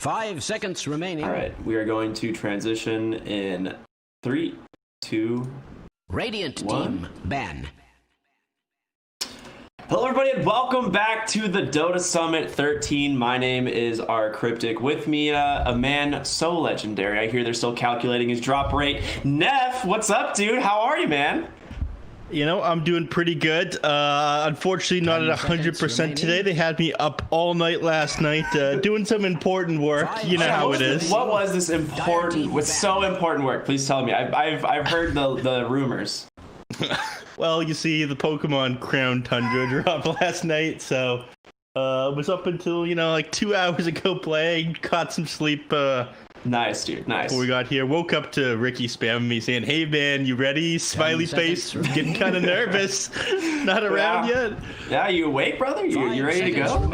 5 seconds remaining. All right, we are going to transition in 3, 2, Radiant 1. team ban. Hello everybody and welcome back to the Dota Summit 13. My name is R Cryptic. With me, a man so legendary. I hear they're still calculating his drop rate. Neff, what's up, dude? How are you, man? You know, I'm doing pretty good. Unfortunately, not at 100% today. They had me up all night last night doing some important work. You know how it is. What was this important, what's so important work? Please tell me. I've heard the rumors. Well, you see, the Pokemon Crown Tundra dropped last night, so I was up until, like 2 hours ago playing, caught some sleep. Nice, dude. Nice. Before we got here, woke up to Ricky spamming me saying, "Hey man, you ready?" Smiley face, getting kind of nervous. Not around yet. Yeah, you awake, brother? You ready to go?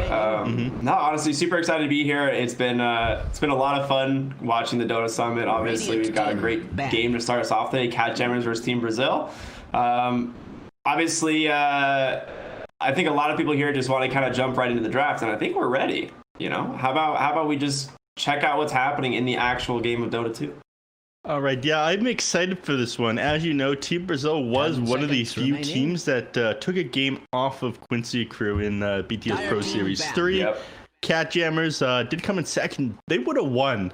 No, honestly, super excited to be here. It's been a lot of fun watching the Dota Summit. Obviously, we've got a great game to start us off today. CatJAMMERS versus Team Brazil. Obviously, I think a lot of people here just want to kind of jump right into the draft, and I think we're ready. How about we just check out what's happening in the actual game of Dota 2. All right, yeah, I'm excited for this one. As you know, Team Brazil was one of the few teams that took a game off of Quincy crew in BTS Pro Series 3. Yep. CatJAMMERS did come in second. They would have won.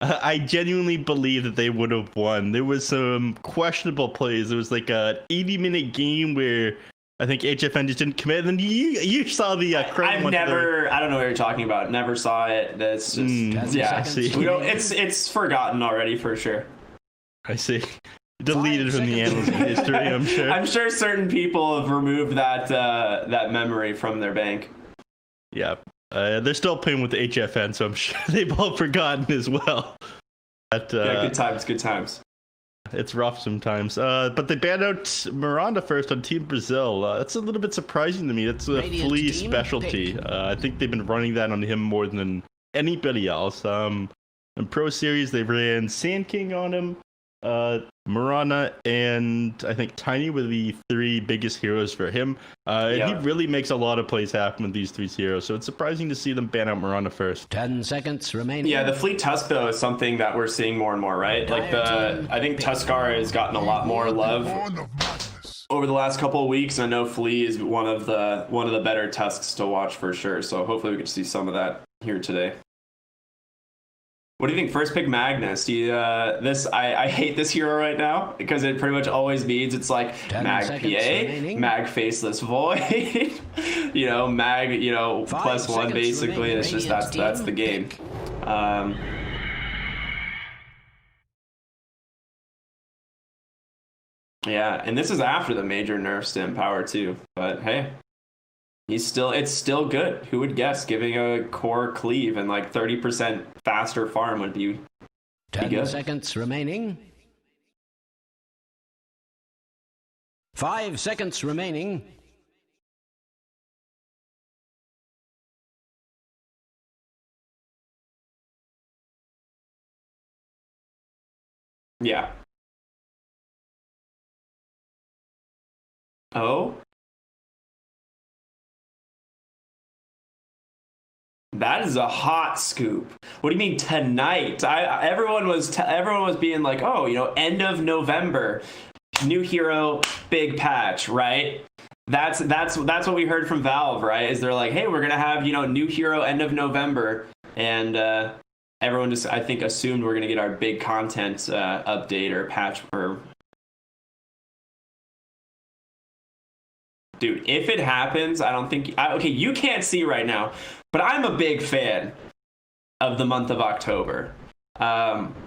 I genuinely believe that they would have won. There was some questionable plays. There was like a 80-minute game where I think HFN just didn't commit. And then you saw the I don't know what you're talking about. Never saw it. That's just I see. It's forgotten already for sure. I see. Deleted from the annals of history, I'm sure. I'm sure certain people have removed that memory from their bank. Yeah. They're still playing with the HFN, so I'm sure they've all forgotten as well. But, yeah, good times. It's rough sometimes. But they banned out Miranda first on Team Brazil. That's a little bit surprising to me. That's a Flea specialty. I think they've been running that on him more than anybody else. In Pro Series, they ran Sand King on him. Miranda and I think Tiny were the three biggest heroes for him. He really makes a lot of plays happen with these three heroes, so it's surprising to see them ban out Miranda first. 10 seconds remaining. Yeah, the Fleet Tusk though is something that we're seeing more and more, right? Like I think Tuskar has gotten a lot more love over the last couple of weeks. I know Flea is one of the better Tusks to watch for sure. So hopefully we can see some of that here today. What do you think? First pick Magnus. I hate this hero right now because it pretty much always means it's like Mag PA, remaining. Mag Faceless Void, Mag, +1 basically. It's just that's the game. Yeah, and this is after the major nerfs to Empower too. But hey. It's still good. Who would guess giving a core cleave and like 30% faster farm would be 10 good. seconds remaining. 5 seconds remaining. Yeah. Oh. That is a hot scoop. What do you mean tonight? Everyone was being like, oh, end of November, new hero, big patch, right? That's what we heard from Valve, right? Is they're like, hey, we're gonna have new hero end of November, and everyone just I think assumed we're gonna get our big content update or patch or. Dude, if it happens, I don't think... okay, you can't see right now, but I'm a big fan of the month of October.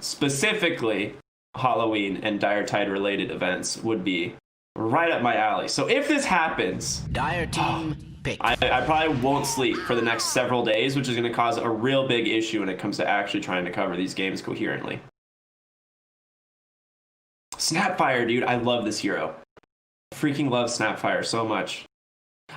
Specifically, Halloween and Dire Tide related events would be right up my alley. So if this happens... Dire team pick. I probably won't sleep for the next several days, which is going to cause a real big issue when it comes to actually trying to cover these games coherently. Snapfire, dude. I love this hero. Freaking love Snapfire so much.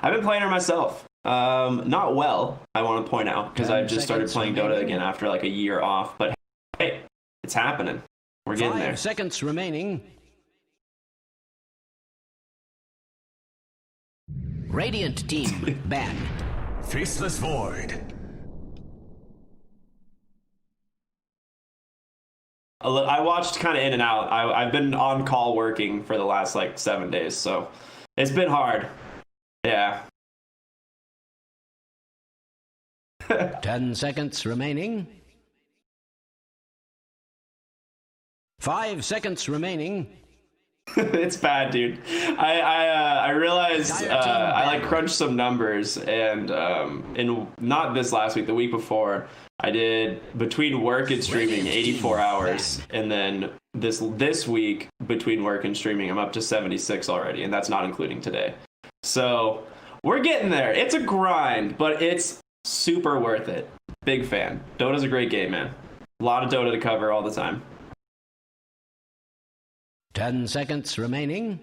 I've been playing her myself. Not well, I want to point out, because I just started playing Dota again after like a year off. But hey, it's happening. We're getting there. 5 seconds remaining. Radiant team ban. Faceless Void. I watched kind of in and out. I've been on call working for the last like 7 days, so it's been hard. Yeah. 10 seconds remaining. 5 seconds remaining. It's bad, dude. I realized I like crunched some numbers, and in not this last week, the week before, I did between work and streaming 84 hours, and then this week between work and streaming, I'm up to 76 already, and that's not including today. So we're getting there. It's a grind, but it's super worth it. Big fan. Dota's a great game, man. A lot of Dota to cover all the time. 10 seconds remaining.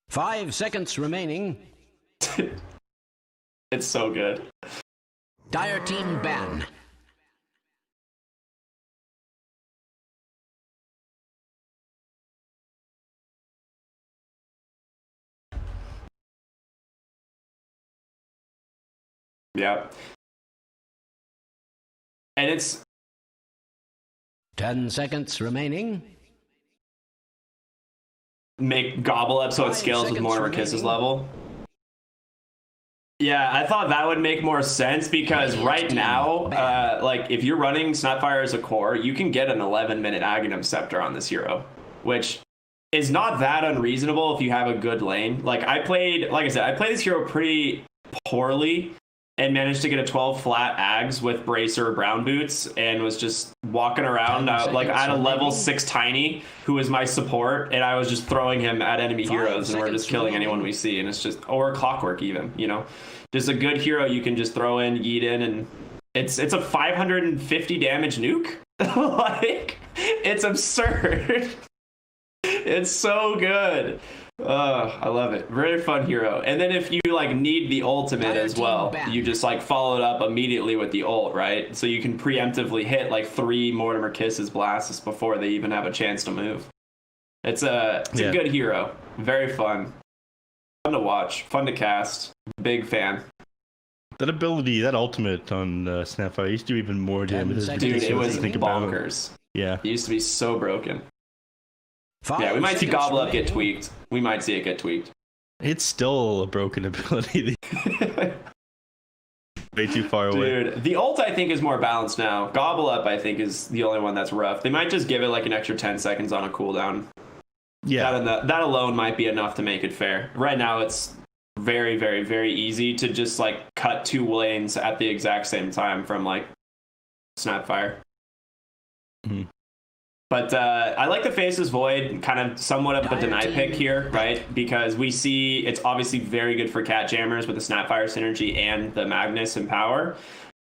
5 seconds remaining. It's so good. Dire team ban. Yeah. And it's 10 seconds remaining. Make gobble up so it scales with Mortimer Kiss's level. Yeah, I thought that would make more sense because right now, like if you're running Snapfire as a core, you can get an 11-minute Aghanim Scepter on this hero, which is not that unreasonable if you have a good lane. Like I played this hero pretty poorly and managed to get a 12 flat Ags with Bracer Brown Boots and was just walking around. Like I had a level 6 Tiny who was my support, and I was just throwing him at enemy heroes, and we're just killing anyone we see. And it's just, or Clockwork even, you know, just a good hero you can just throw in, yeet in, and it's a 550 damage nuke. Like, it's absurd. It's so good. I love it. Very fun hero. And then if you like need the ultimate as well, you just like follow it up immediately with the ult, right? So you can preemptively hit like 3 Mortimer Kisses blasts before they even have a chance to move. It's a good hero. Very fun. Fun to watch. Fun to cast. Big fan. That ability, that ultimate on Snapfire used to do even more damage. Dude, it was bonkers. Yeah. It used to be so broken. 5 Yeah, we might see Gobble Up get remaining. tweaked. We might see it get tweaked. It's still a broken ability. Way too far away. Dude, the ult I think is more balanced now. Gobble Up I think is the only one that's rough. They might just give it like an extra 10 seconds on a cooldown. Yeah. That alone might be enough to make it fair. Right now it's very, very, very easy to just like cut 2 lanes at the exact same time from like Snapfire. Mm-hmm. But I like the Faceless Void, kind of somewhat of a deny pick here, right? Because we see it's obviously very good for CatJAMMERS with the Snapfire synergy and the Magnus and power.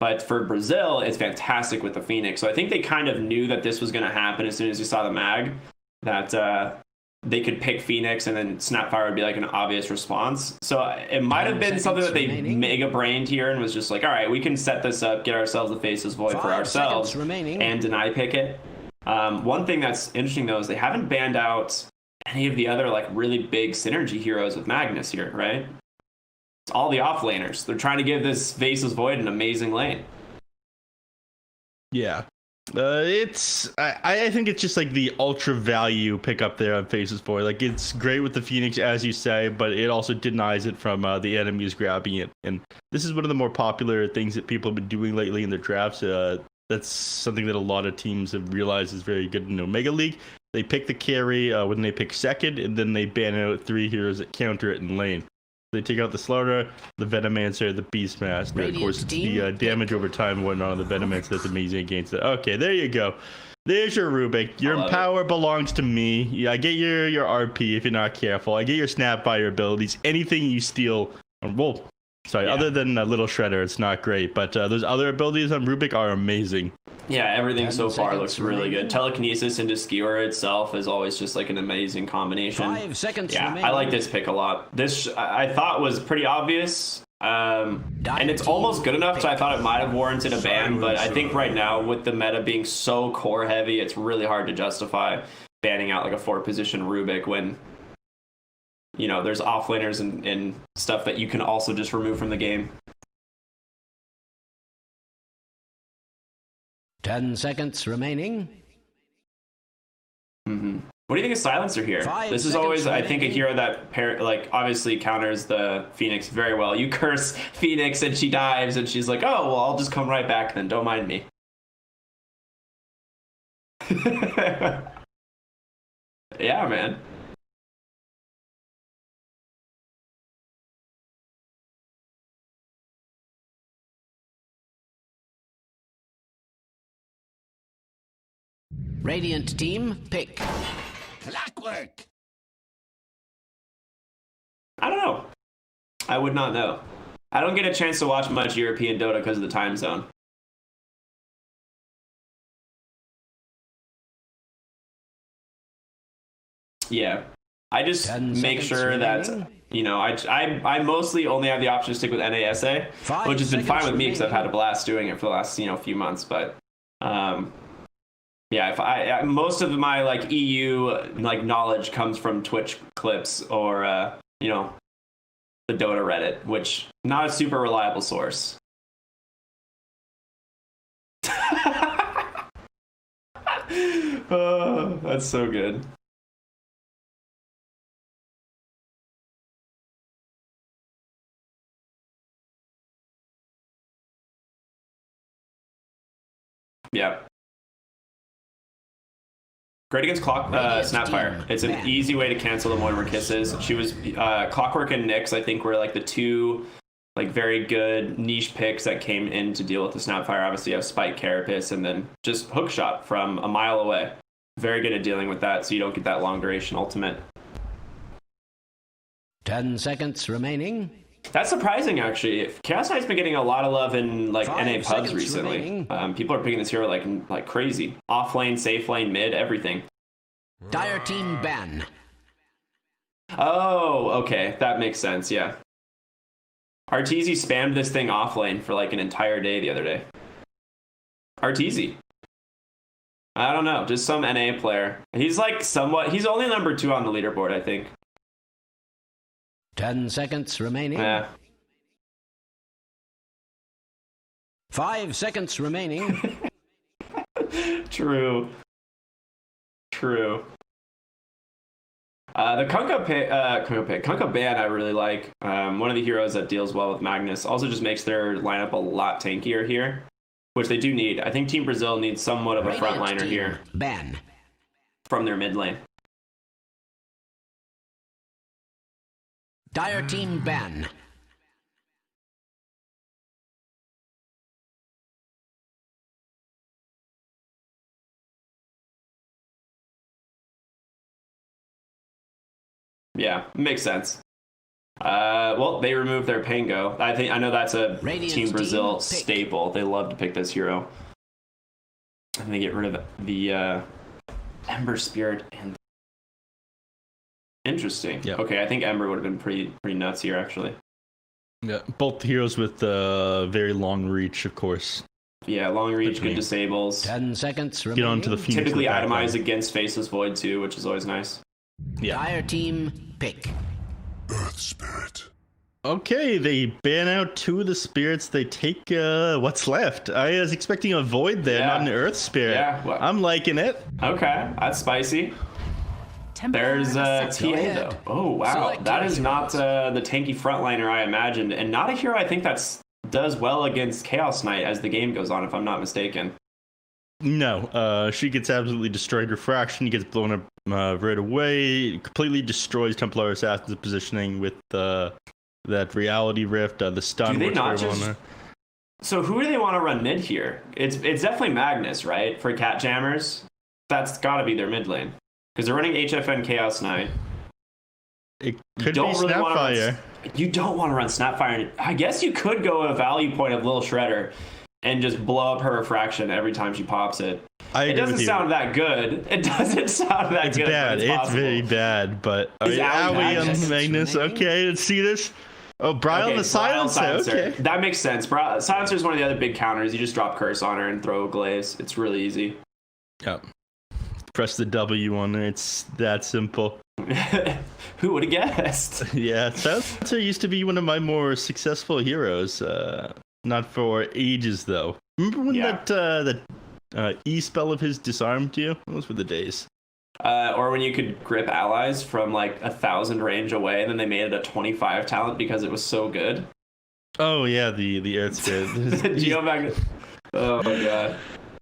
But for Brazil, it's fantastic with the Phoenix. So I think they kind of knew that this was going to happen as soon as you saw the mag, that they could pick Phoenix and then Snapfire would be like an obvious response. So it might have been something that they mega brained here and was just like, all right, we can set this up, get ourselves the Faceless Void for ourselves and deny pick it. One thing that's interesting though is they haven't banned out any of the other like really big synergy heroes with Magnus here, right? It's all the offlaners. They're trying to give this Faceless Void an amazing lane. Yeah. I think it's just like the ultra value pickup there on Faceless Void. Like it's great with the Phoenix, as you say, but it also denies it from the enemies grabbing it. And this is one of the more popular things that people have been doing lately in their drafts. That's something that a lot of teams have realized is very good in Omega League. They pick the carry when they pick second, and then they ban out 3 heroes that counter it in lane. They take out the Slaughter, the Venomancer, the Beastmaster. Of course, it's the damage over time and whatnot on the Venomancer that's amazing against it. Okay, there you go. There's your Rubik. Your power belongs to me. Yeah, I get your RP if you're not careful. I get your Snapfire abilities. Anything you steal, well, sorry, other than Little Shredder, it's not great. But those other abilities on Rubik are amazing. Yeah, everything so far looks really good. Telekinesis into Skewer itself is always just like an amazing combination. 5 seconds yeah, remaining. I like this pick a lot. This I thought was pretty obvious. And it's almost good enough, so I thought it might have warranted a ban, but I think right now with the meta being so core heavy, it's really hard to justify banning out like a 4-position Rubik when, you know, there's offlaners and stuff that you can also just remove from the game. 10 seconds remaining. What do you think of Silencer here? 5 This is seconds always, I think, a remaining. hero that like obviously counters the Phoenix very well. You curse Phoenix and she dives and she's like, oh, well, I'll just come right back then. Don't mind me. Yeah, man. Radiant team, pick. Clockwork. I don't know. I would not know. I don't get a chance to watch much European Dota because of the time zone. Yeah. I just 10 make seconds sure that, remaining. you know, I mostly only have the option to stick with NASA, 5 which has been fine seconds with me because I've had a remaining. blast doing it for the last, few months. But yeah, if I most of my like EU like knowledge comes from Twitch clips or the Dota Reddit, which not a super reliable source. Oh, that's so good. Yeah. Great against Snapfire. It's an easy way to cancel the Mortimer Kisses. She was Clockwork and Nyx, I think, were like the two like very good niche picks that came in to deal with the Snapfire. Obviously, you have Spike Carapace and then just Hookshot from a mile away. Very good at dealing with that, so you don't get that long duration ultimate. 10 seconds remaining. That's surprising, actually. Chaos Knight's been getting a lot of love in like 5 NA pubs seconds recently. remaining. People are picking this hero like crazy. Off lane, safe lane, mid, everything. Dire team ban. Oh, okay, that makes sense. Yeah. Arteezy spammed this thing off lane for like an entire day the other day. Arteezy. I don't know, just some NA player. He's like he's only number 2 on the leaderboard, I think. 10 seconds remaining. Yeah. 5 seconds remaining. True. The Kunkka ban I really like. One of the heroes that deals well with Magnus. Also just makes their lineup a lot tankier here, which they do need. I think Team Brazil needs somewhat of a Radiant frontliner team, here ban. from their mid lane. Dire team ban. Yeah, makes sense. Well, they removed their Pango. I know that's a Radiant Team Brazil team, pick. staple. They love to pick this hero. And they get rid of the Ember Spirit and interesting. Yep. Okay, I think Ember would have been pretty nuts here actually. Yeah, both heroes with very long reach, of course. Yeah, long reach, Between. good disables. 10 seconds Get remaining. onto the Phoenix. Typically in the back itemized line. against Faceless Void too, which is always nice. Yeah. Dire team, pick. Earth Spirit. Okay, they ban out 2 of the spirits. They take what's left. I was expecting a Void there, Yeah. not an Earth Spirit. Yeah, well- I'm liking it. Okay, that's spicy. There's TA though. Oh wow, Select that your is not heroes. the tanky frontliner I imagined, and not a hero I think does well against Chaos Knight as the game goes on, if I'm not mistaken. No, she gets absolutely destroyed. Refraction gets blown up right away. Completely destroys Templar Assassin's positioning with that Reality Rift. The stun Do they works not very well just- on her. So who do they want to run mid here? It's definitely Magnus, right? For CatJAMMERS, that's got to be their mid lane because they're running HFN Chaos Knight. It could be Snapfire. You don't want to run Snapfire. I guess you could go a value point of Lil Shredder and just blow up her refraction every time she pops it. It doesn't sound that good. It doesn't sound that It's good. bad. But It's very bad. But Is Ally Magnus? on Magnus. Okay, let's see this. Oh, Bryle Okay, the Silencer. Okay. That makes sense. Silencer is one of the other big counters. You just drop Curse on her and throw a Glaze. It's really easy. Yep. Press the W on her. It's that simple. Who would have guessed? Yeah, Silencer used to be one of my more successful heroes. Not for ages though. Remember when Yeah. that E-spell of his disarmed you. Those were the days. Or when you could grip allies from like 1,000 range away, and then they made it a 25 talent because it was so good. Oh yeah, the Earth Spirit. Geomagnet. Oh my god.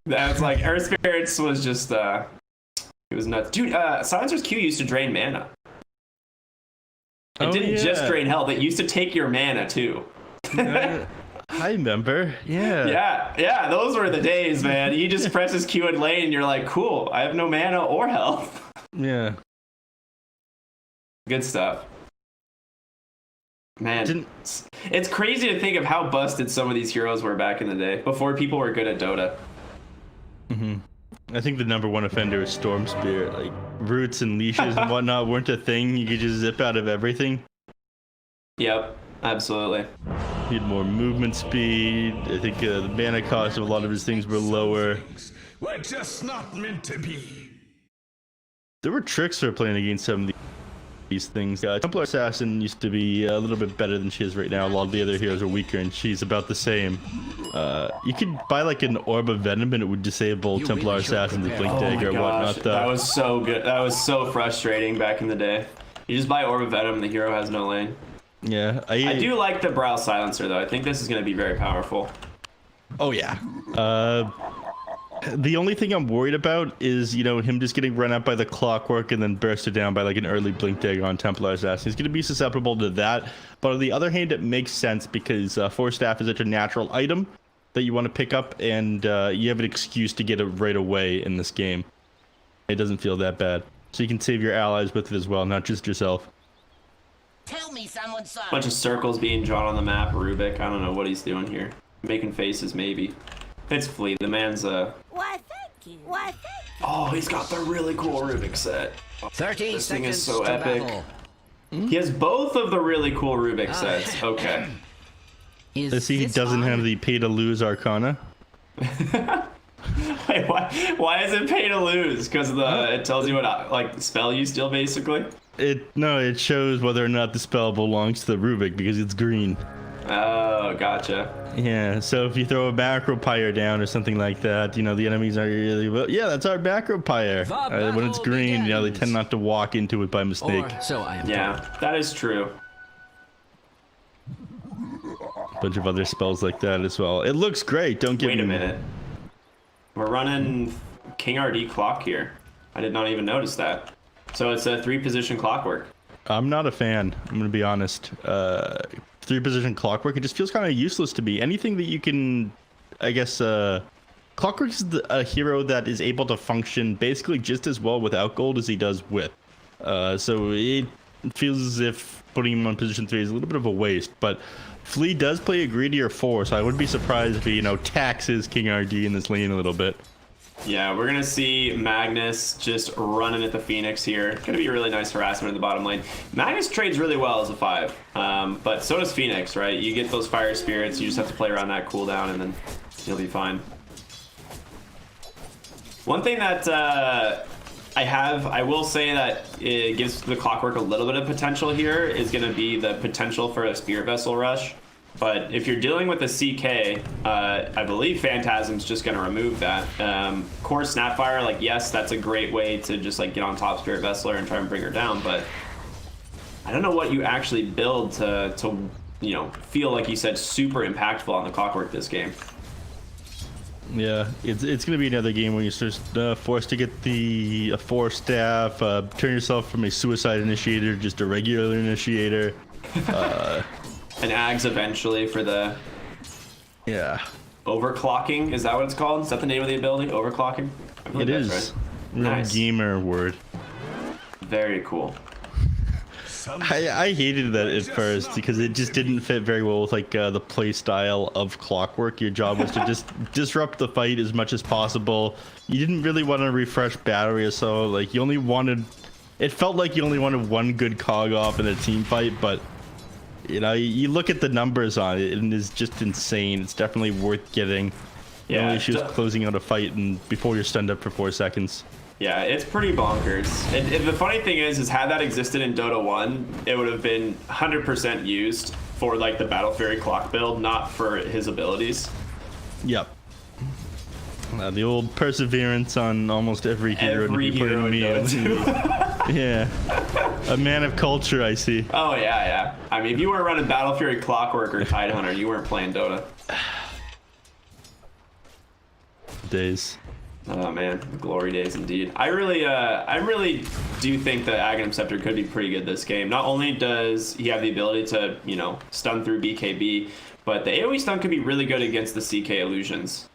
That's like Earth Spirits was just it was nuts. Dude, Silencer's Q used to drain mana. It didn't just drain health, it used to take your mana too. I remember. Yeah. Yeah, those were the days, man. You just press his Q in lane and you're like, cool, I have no mana or health. Yeah. Good stuff. Man, it's crazy to think of how busted some of these heroes were back in the day, before people were good at Dota. I think the #1 offender is Storm Spirit. Like, roots and leashes and whatnot weren't a thing. You could just zip out of everything. Yep, absolutely. He had more movement speed. I think the mana cost of a lot of his things were lower. We're just not meant to be. There were tricks for playing against some of these things. Templar Assassin used to be a little bit better than she is right now. A lot of the other heroes are weaker, and she's about the same. You could buy like an Orb of Venom, and it would disable Templar Assassin with Blink Dagger or whatnot. That was so good. That was so frustrating back in the day. You just buy Orb of Venom, and the hero has no lane. Yeah, I do like the Brow Silencer, though. I think this is going to be very powerful. Oh, yeah. The only thing I'm worried about is, you know, him just getting run out by the Clockwork and then bursted down by like an early Blink Dagger on Templar Assassin. He's going to be susceptible to that. But on the other hand, it makes sense because Force Staff is such a natural item that you want to pick up, and you have an excuse to get it right away in this game. It doesn't feel that bad. So you can save your allies with it as well, not just yourself. Tell me someone saw. Bunch of circles being drawn on the map. Rubik, I don't know what he's doing here. Making faces, maybe. It's Flea. The man's Why, thank you. Why, thank you. Oh, he's got the really cool Rubik set. 30 This thing seconds is so to epic. battle. He has both of the really cool Rubik sets. Okay. Let's see, he doesn't have the pay to lose Arcana. Wait, why is it pay to lose? Because it tells you what like spell you steal, basically. It shows whether or not the spell belongs to the Rubik because it's green. Oh, gotcha. Yeah, so if you throw a macro pyre down or something like that, you know, the enemies are really, well, yeah, that's our macro pyre. When it's green, you know, they tend not to walk into it by mistake. Or so I am Yeah, that is true. A bunch of other spells like that as well. It looks great, don't get me. Wait a minute. We're running King RD clock here. I did not even notice that. So it's a 3-position clockwork. I'm not a fan, I'm going to be honest. 3-position clockwork, it just feels kind of useless to me. Anything that you can, I guess, Clockwork is a hero that is able to function basically just as well without gold as he does with. So it feels as if putting him on position 3 is a little bit of a waste, but Flea does play a greedier 4, so I wouldn't be surprised if he, you know, taxes King RD in this lane a little bit. Yeah, we're gonna see Magnus just running at the Phoenix here. Gonna be a really nice harassment in the bottom lane. Magnus trades really well as a 5, but so does Phoenix, right? You get those fire spirits, you just have to play around that cooldown and then you'll be fine. One thing that I will say that it gives the Clockwork a little bit of potential here is gonna be the potential for a Spirit Vessel rush. But if you're dealing with a CK, I believe Phantasm's just going to remove that. Core Snapfire, like, yes, that's a great way to just, like, get on top Spirit Vessel and try and bring her down, but I don't know what you actually build to you know, feel, like you said, super impactful on the Clockwork this game. Yeah, it's going to be another game where you're just forced to get a Force Staff, turn yourself from a Suicide Initiator to just a regular Initiator. And Ags eventually for the... Yeah. Overclocking, is that what it's called? Is that the name of the ability? Overclocking? It is. Right. Nice. Gamer word. Very cool. I hated that at first because it just didn't fit very well with like the play style of Clockwork. Your job was to just disrupt the fight as much as possible. You didn't really want to refresh battery or so. Like you only wanted... It felt like you only wanted one good cog off in a team fight, but... You know, you look at the numbers on it, and it's just insane. It's definitely worth getting. The only issue is closing out a fight and before you're stunned up for 4 seconds. Yeah, it's pretty bonkers. And the funny thing is had that existed in Dota 1, it would have been 100% used for like the Battle Fury clock build, not for his abilities. Yep. The old perseverance on almost every hero. Every hero in Dota 2. Yeah. A man of culture, I see. Oh, yeah. I mean, if you weren't running Battle Fury, Clockwork, or Tidehunter, you weren't playing Dota. Days. Oh man, glory days indeed. I really do think that Aghanim Scepter could be pretty good this game. Not only does he have the ability to, you know, stun through BKB, but the AoE stun could be really good against the CK illusions.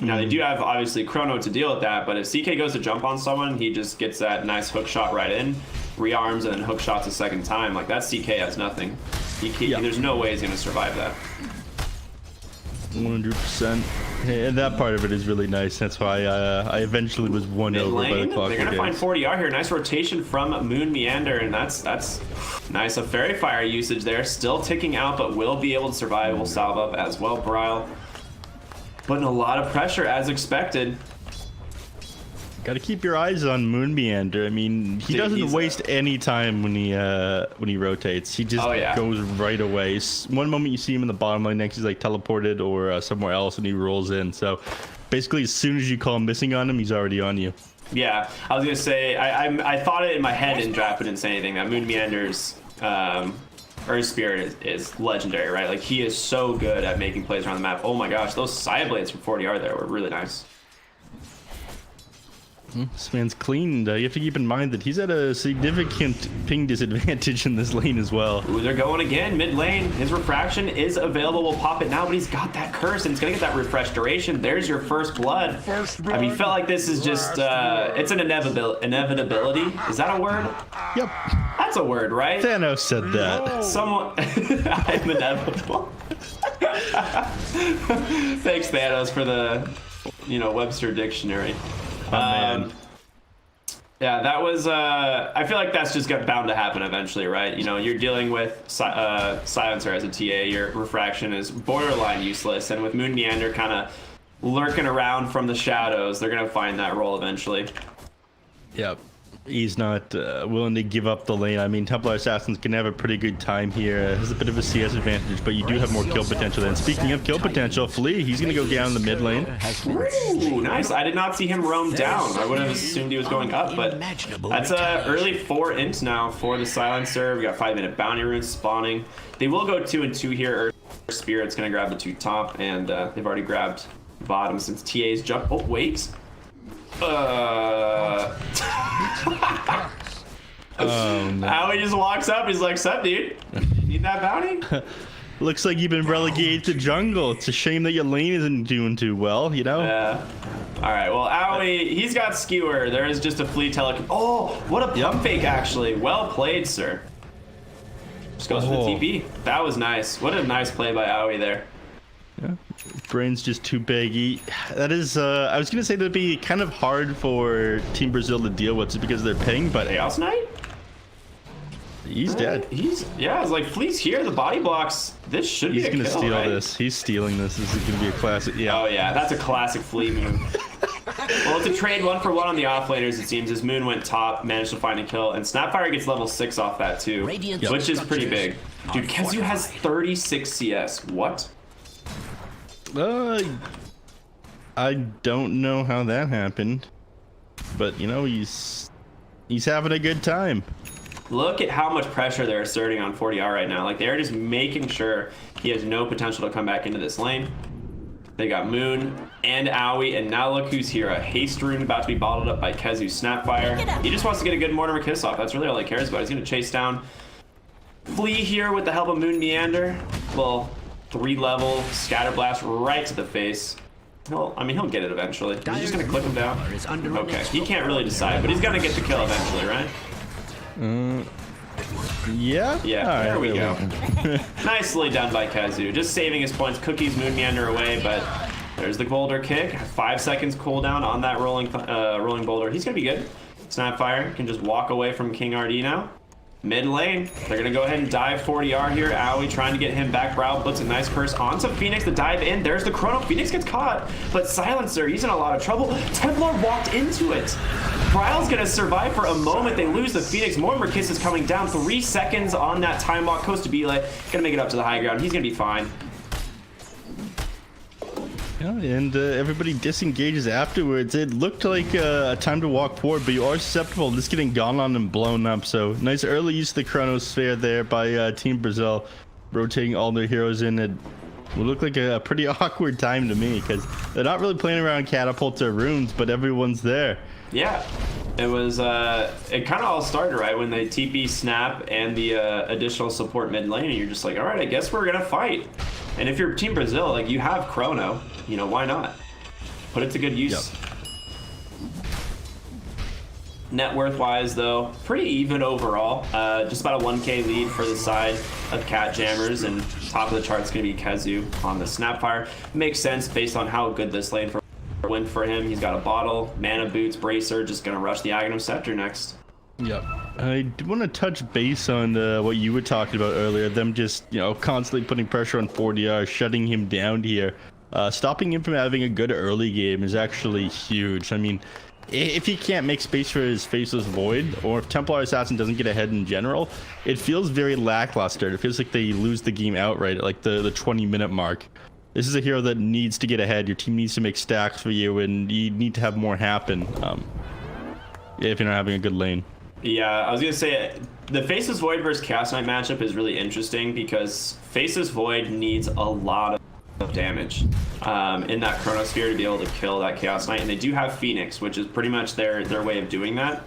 Now they do have obviously Chrono to deal with that, but if CK goes to jump on someone, he just gets that nice hook shot right in, rearms and then hook shots a second time. Like that CK has nothing. There's no way he's gonna survive that. 100%. And that part of it is really nice. That's why I eventually was won over by the Clockwork. They're gonna find 40R here. Nice rotation from Moon Meander, and that's nice. A Fairy Fire usage there, still ticking out, but will be able to survive. Will salve up as well. Brile putting a lot of pressure as expected. Got to keep your eyes on Moon Meander. I mean, he doesn't waste any time when he rotates. He just goes right away. One moment you see him in the bottom lane, next he's like teleported or somewhere else, and he rolls in. So basically, as soon as you call missing on him, he's already on you. Yeah, I was gonna say I thought it in my head in draft, but didn't say anything. That Moon Meander's Earth Spirit is legendary, right? Like he is so good at making plays around the map. Oh my gosh, those side blades from 40R there were really nice. This man's cleaned. You have to keep in mind that he's at a significant ping disadvantage in this lane as well. Ooh, they're going again, mid lane. His refraction is available. We'll pop it now, but he's got that curse, and it's gonna get that refresh duration. There's your first blood. I mean, felt like this is just, it's an inevitability. Is that a word? Yep. That's a word, right? Thanos said that. Someone, I'm inevitable. Thanks, Thanos, for the, Webster dictionary. Man. Yeah, that was I feel like that's just bound to happen eventually, right? You're dealing with Silencer as a TA. Your refraction is borderline useless, and with Moon Meander kind of lurking around from the shadows, they're gonna find that role eventually. Yep. He's not willing to give up the lane. I mean, Templar Assassins can have a pretty good time here. Has a bit of a CS advantage, but you do have more kill potential. And speaking of kill potential, Flea, he's going to go down the mid lane. Ooh, nice. I did not see him roam down. I would have assumed he was going up, but that's early 4 int now for the Silencer. We got 5-minute bounty runes spawning. They will go 2 and 2 here. Earth Spirit's going to grab the 2 top, and they've already grabbed bottom since TA's jump. Oh, wait. How he just walks up, he's like, "Sup, dude? Need that bounty?" Looks like you've been relegated to jungle. It's a shame that your lane isn't doing too well, Yeah. All right, well, Owie, he's got skewer. There is just a Flea Oh, what a pump fake, actually. Well played, sir. Just goes for the TP. That was nice. What a nice play by Owie there. Yeah, brain's just too big. That is, I was gonna say that'd be kind of hard for Team Brazil to deal with, just because they're ping, but Chaos Knight? He's dead. It's like Flea's here. The body blocks. This should be a kill, He's gonna steal right? this. He's stealing this. This is gonna be a classic. Yeah. Oh yeah, that's a classic Flea move. Well, it's a trade 1-for-1 on the offlaners, it seems, as Moon went top, managed to find a kill, and Snapfire gets level 6 off that too, which is pretty big. Dude, KheZu has 36 CS. What? I don't know how that happened, but he's having a good time. Look at how much pressure they're asserting on 40R right now. Like, they're just making sure he has no potential to come back into this lane. They got Moon and Owie, and now look who's here. A Haste Rune about to be bottled up by KheZu Snapfire. He just wants to get a good Mortimer Kiss off. That's really all he cares about. He's going to chase down Flea here with the help of Moon Meander. Well, 3-level Scatter Blast right to the face. He'll get it eventually. He's just gonna click him down. Okay, he can't really decide, but he's gonna get the kill eventually, right? Yeah. Yeah, there we go. Nicely done by KheZu. Just saving his points. Cookies Moon Meander away, but there's the boulder kick. 5 seconds cooldown on that rolling boulder. He's gonna be good. Snapfire can just walk away from King RD now. Mid lane, they're gonna go ahead and dive 40R here. Owie trying to get him back. Brow puts a nice curse onto Phoenix. The dive in, there's the Chrono. Phoenix gets caught, but Silencer, he's in a lot of trouble. Templar walked into it. Bryle's gonna survive for a moment. They lose the Phoenix. Mortimer Kiss is coming down. 3 seconds on that time lock. Costa Bile gonna make it up to the high ground. He's gonna be fine. And everybody disengages afterwards. It looked like a time to walk forward, but you are susceptible to this getting gone on and blown up. So nice early use of the Chronosphere there by Team Brazil, rotating all their heroes in. It would look like a pretty awkward time to me because they're not really playing around catapults or runes, but everyone's there. Yeah, it was. It kind of all started right when they TP Snap and the additional support mid lane, and you're just like, all right, I guess we're gonna fight. And if you're Team Brazil, like you have Chrono, you know, why not? Put it to good use. Yep. Net worth wise though, pretty even overall. Just about a 1k lead for the side of CatJAMMERS, and top of the chart's gonna be Kezu on the Snapfire. Makes sense based on how good this lane went for him. He's got a bottle, mana boots, bracer, just gonna rush the Aghanim Scepter next. Yep. I do want to touch base on what you were talking about earlier, them just, you know, constantly putting pressure on 4DR, shutting him down here. Stopping him from having a good early game is actually huge. I mean, if he can't make space for his Faceless Void, or if Templar Assassin doesn't get ahead in general, it feels very lackluster. It feels like they lose the game outright at like the 20-minute mark. This is a hero that needs to get ahead. Your team needs to make stacks for you, and you need to have more happen if you're not having a good lane. Yeah, I was gonna say the Faceless Void versus Chaos Knight matchup is really interesting because Faceless Void needs a lot of damage in that Chronosphere to be able to kill that Chaos Knight, and they do have Phoenix, which is pretty much their way of doing that.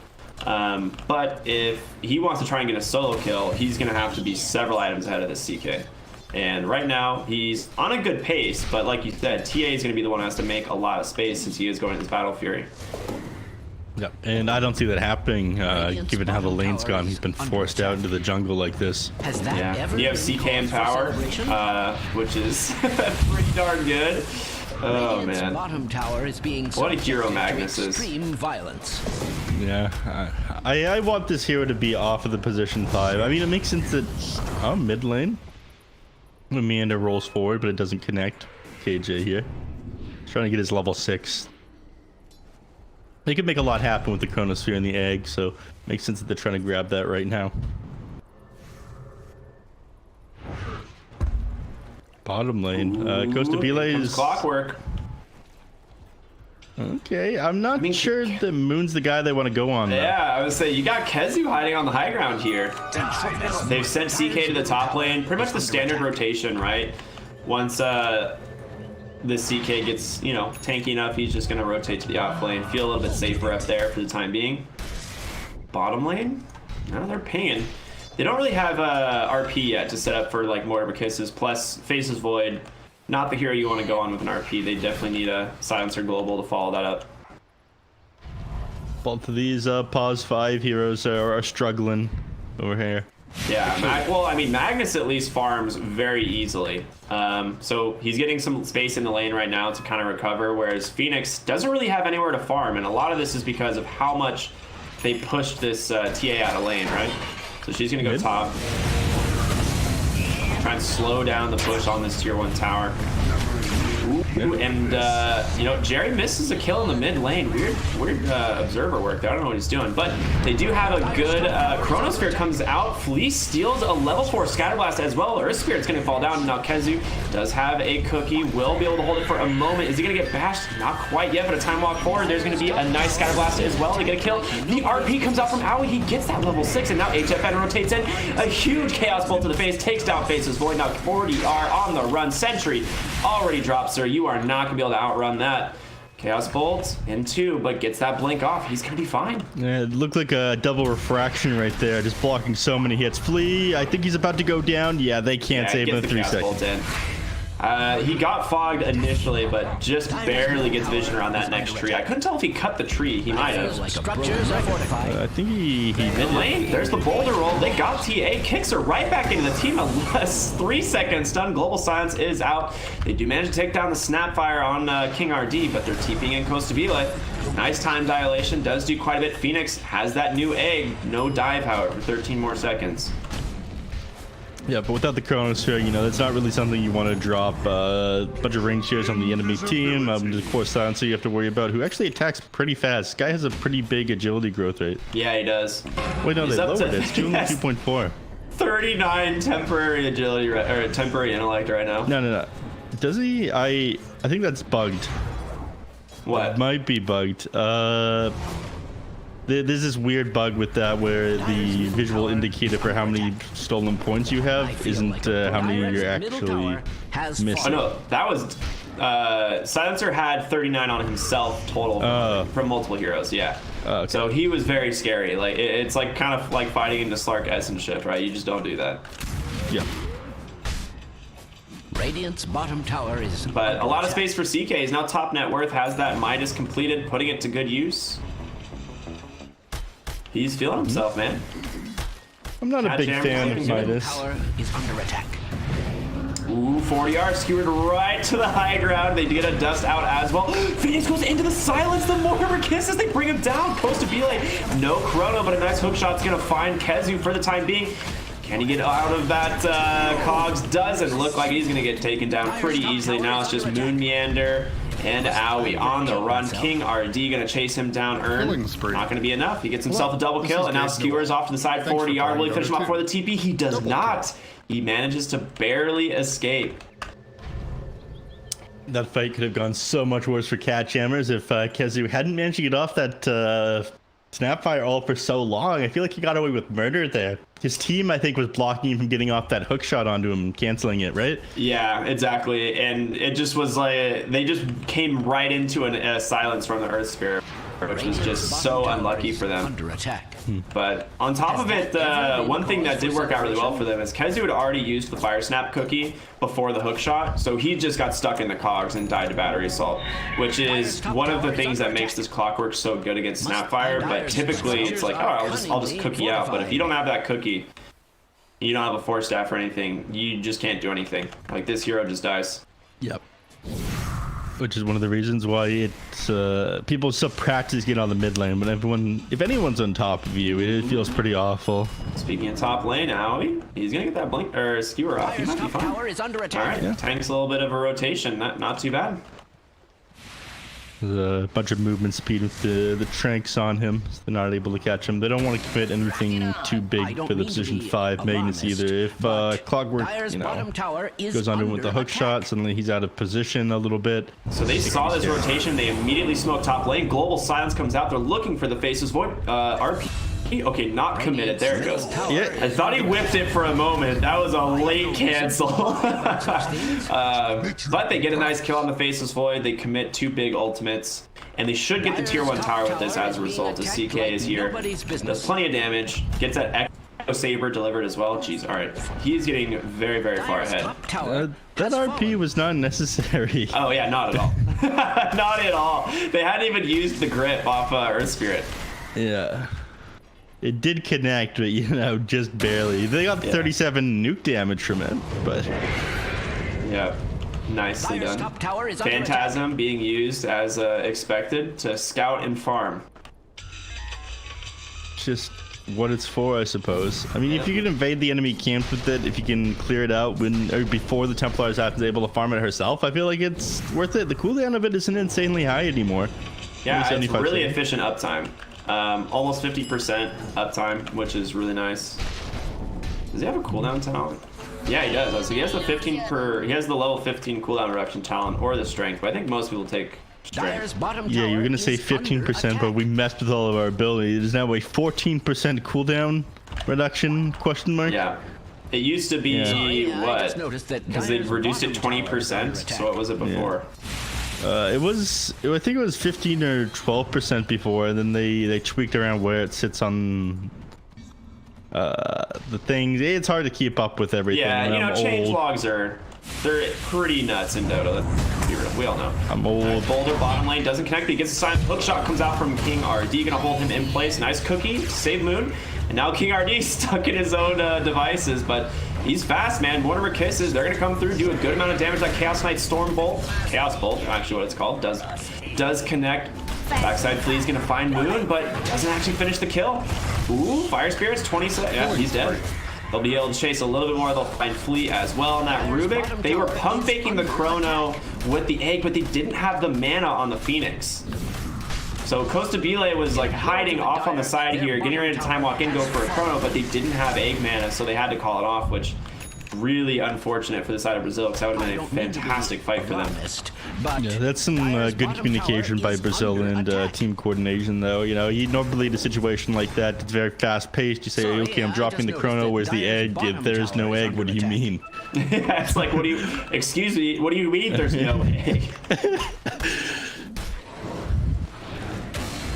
But if he wants to try and get a solo kill, he's gonna have to be several items ahead of the CK. And right now he's on a good pace, but like you said, TA is gonna be the one who has to make a lot of space since he is going to this Battle Fury. Yep, and I don't see that happening, given how the lane's gone. He's been forced out into the jungle like this. Yeah, you have CK and power, which is pretty darn good. Oh man, bottom tower is being what a hero Magnus is. Yeah, I want this hero to be off of the position 5. I mean, it makes sense that mid lane, Amanda rolls forward, but it doesn't connect. KJ here, he's trying to get his level 6. They could make a lot happen with the Chronosphere and the egg, so makes sense that they're trying to grab that right now. Bottom lane, goes to Belays. Clockwork. Okay, I'm not sure that Moon's the guy they want to go on. Yeah, I would say you got Kezu hiding on the high ground here. They've sent CK to the top lane, pretty much the standard rotation, right? Once the CK gets, you know, tanky enough, he's just gonna rotate to the off lane, feel a little bit safer up there for the time being. Bottom lane, no, they're pinging. They don't really have RP yet to set up for like more Kisses, plus Faceless Void, not the hero you want to go on with an RP. They definitely need a Silencer Global to follow that up. Both of these pause 5 heroes are struggling over here. Yeah, well, I mean, Magnus at least farms very easily. So he's getting some space in the lane right now to kind of recover, whereas Phoenix doesn't really have anywhere to farm, and a lot of this is because of how much they pushed this TA out of lane, right? So she's gonna go top. Try and slow down the push on this tier 1 tower. Ooh, and you know, Jerry misses a kill in the mid lane. Weird observer work there. I don't know what he's doing, but they do have a good Chronosphere comes out. Fleece steals a level 4 Scatterblast as well. Earth Spirit's gonna fall down. Now Kezu does have a cookie, will be able to hold it for a moment. Is he gonna get bashed? Not quite yet, but a time walk forward. There's gonna be a nice Scatterblast as well to get a kill. The RP comes out from Aoi. He gets that level 6, and now HFN rotates in. A huge Chaos Bolt to the face, takes down Faceless Void. Now 40R on the run. Sentry already dropped, sir. You are not gonna be able to outrun that. Chaos Bolt in 2, but gets that blink off. He's gonna be fine. Yeah, it looked like a double refraction right there, just blocking so many hits. Flea, I think he's about to go down. Yeah, they can't save him in 3 seconds. He got fogged initially, but just barely gets vision around that next tree. I couldn't tell if he cut the tree. He might have. I think he mid lane. There's the boulder roll. They got TA. Kicks her right back into the team. A 3-second stun. Global Silence is out. They do manage to take down the Snapfire on King RD, but they're TPing in close to Belay. Nice time dilation. Does do quite a bit. Phoenix has that new egg. No dive, however, for 13 more seconds. Yeah, but without the Chronosphere, you know, that's not really something you want to drop a bunch of range shares on the enemy team. Of course, Silencer you have to worry about, who actually attacks pretty fast. This guy has a pretty big agility growth rate. Yeah, he does. Wait, no, they lowered it. It's 2.4. 39 temporary agility, or temporary intellect right now. No. Does he? I think that's bugged. What? It might be bugged. There's this weird bug with that where the visual indicator for how many stolen points you have isn't how many you're actually missing. Oh no, that was Silencer had 39 on himself total from multiple heroes. Yeah. Okay. So he was very scary. Like it's like kind of like fighting into Slark S and shit, right? You just don't do that. Yeah. Radiant's bottom tower is. But a lot of space for CK. He's now top net worth. Has that Midas completed, putting it to good use. He's feeling himself, man. I'm not a big fan of Midas. Tower is under attack. Ooh, 40R skewered right to the high ground. They get a dust out as well. Phoenix goes into the silence. The Mortimer kisses. They bring him down. Costa Bile. No chrono, but a nice hook shot's going to find Kezu for the time being. Can he get out of that cogs? Doesn't look like he's going to get taken down pretty easily. Now it's just Moon Meander and Owie on the run. King RD going to chase him down. Not going to be enough. He gets himself a double kill, and now skewers off to the side. 40R. Will he finish him off for the TP? He does not. He manages to barely escape. That fight could have gone so much worse for CatJAMMERS if Kezu hadn't managed to get off that Snapfire ult for so long. I feel like he got away with murder there. His team, I think, was blocking him from getting off that hook shot onto him, canceling it, right? Yeah, exactly. And it just was like, they just came right into a silence from the Earth Spirit, which was just so unlucky for them. Under attack. But on top of it, one thing that did work out really well for them is Kezu had already used the Fire Snap cookie before the hook shot, so he just got stuck in the cogs and died to battery assault, which is one of the things that makes this Clockwork so good against Snapfire. But typically it's like, oh, I'll just cookie out. But if you don't have that cookie, you don't have a Force Staff or anything, you just can't do anything. Like, this hero just dies. Yep. Which is one of the reasons why it's people still practice getting on the mid lane, but if anyone's on top of you, it feels pretty awful. Speaking of top lane, Owie, he's gonna get that blink or skewer off. He might be fine. Tower is under All attack. right, yeah. Tank's a little bit of a rotation, not too bad. There's a bunch of movement speed with the Tranks on him, so they're not able to catch him. They don't want to commit anything too big for the position 5 Magnus either. If Clockwork, goes onto him with the hook shot, suddenly he's out of position a little bit. So they saw this rotation, they immediately smoked top lane. Global Silence comes out, they're looking for the Faceless Void. RP. Okay, not committed. There it goes. Yeah. I thought he whipped it for a moment. That was a late cancel. But they get a nice kill on the Faceless Void. They commit 2 big ultimates. And they should get the tier 1 tower with this as a result, as CK is here. Does plenty of damage. Gets that Echo Saber delivered as well. Jeez, alright. He's getting very, very far ahead. That RP was not necessary. Oh yeah, not at all. Not at all. They hadn't even used the grip off Earth Spirit. Yeah. It did connect, but just barely. They got 37 nuke damage from it, but yeah, nicely done. Phantasm being used as expected to scout and farm. Just what it's for, I suppose. I mean, if you can invade the enemy camp with it, if you can clear it out before the Templar is able to farm it herself, I feel like it's worth it. The cooldown of it isn't insanely high anymore. Yeah, it's really efficient uptime. Almost 50% uptime, which is really nice. Does he have a cooldown talent? Yeah, he does. So he has the he has the level 15 cooldown reduction talent or the strength, but I think most people take strength. Yeah, you were gonna say 15%, but we messed with all of our ability. It is now a 14% cooldown reduction? Question mark. Yeah. It used to be what? Because they reduced it 20%. So what was it before? I think it was 15 or 12% before, and then they tweaked around where it sits on the things. It's hard to keep up with everything. Yeah, changelogs they're pretty nuts in Dota. Let's be real. We all know. I'm old. Boulder bottom lane doesn't connect, but he gets a silent hook shot, comes out from King RD, gonna hold him in place. Nice cookie, save Moon, and now King RD stuck in his own devices, but he's fast, man. Mortimer kisses. They're gonna come through, do a good amount of damage. That Chaos Knight Storm Bolt, Chaos Bolt, actually what it's called, does connect. Backside Flea's gonna find Moon, but doesn't actually finish the kill. Ooh, Fire Spirit's 27. Yeah, he's dead. They'll be able to chase a little bit more. They'll find Flea as well on that Rubik. They were pump faking the Chrono with the egg, but they didn't have the mana on the Phoenix. So Costa Bile was like hiding off on the side here, getting ready to time walk in, go for a Chrono, but they didn't have egg mana, so they had to call it off, which really unfortunate for the side of Brazil, because that would have been a fantastic fight for them. Yeah, that's some good communication by Brazil and team coordination, though. You know, normally in a situation like that, it's very fast-paced. You say, okay, I'm dropping the chrono, where's the egg? If there's no egg, what do you mean? Yeah, it's like, excuse me, what do you mean there's no egg?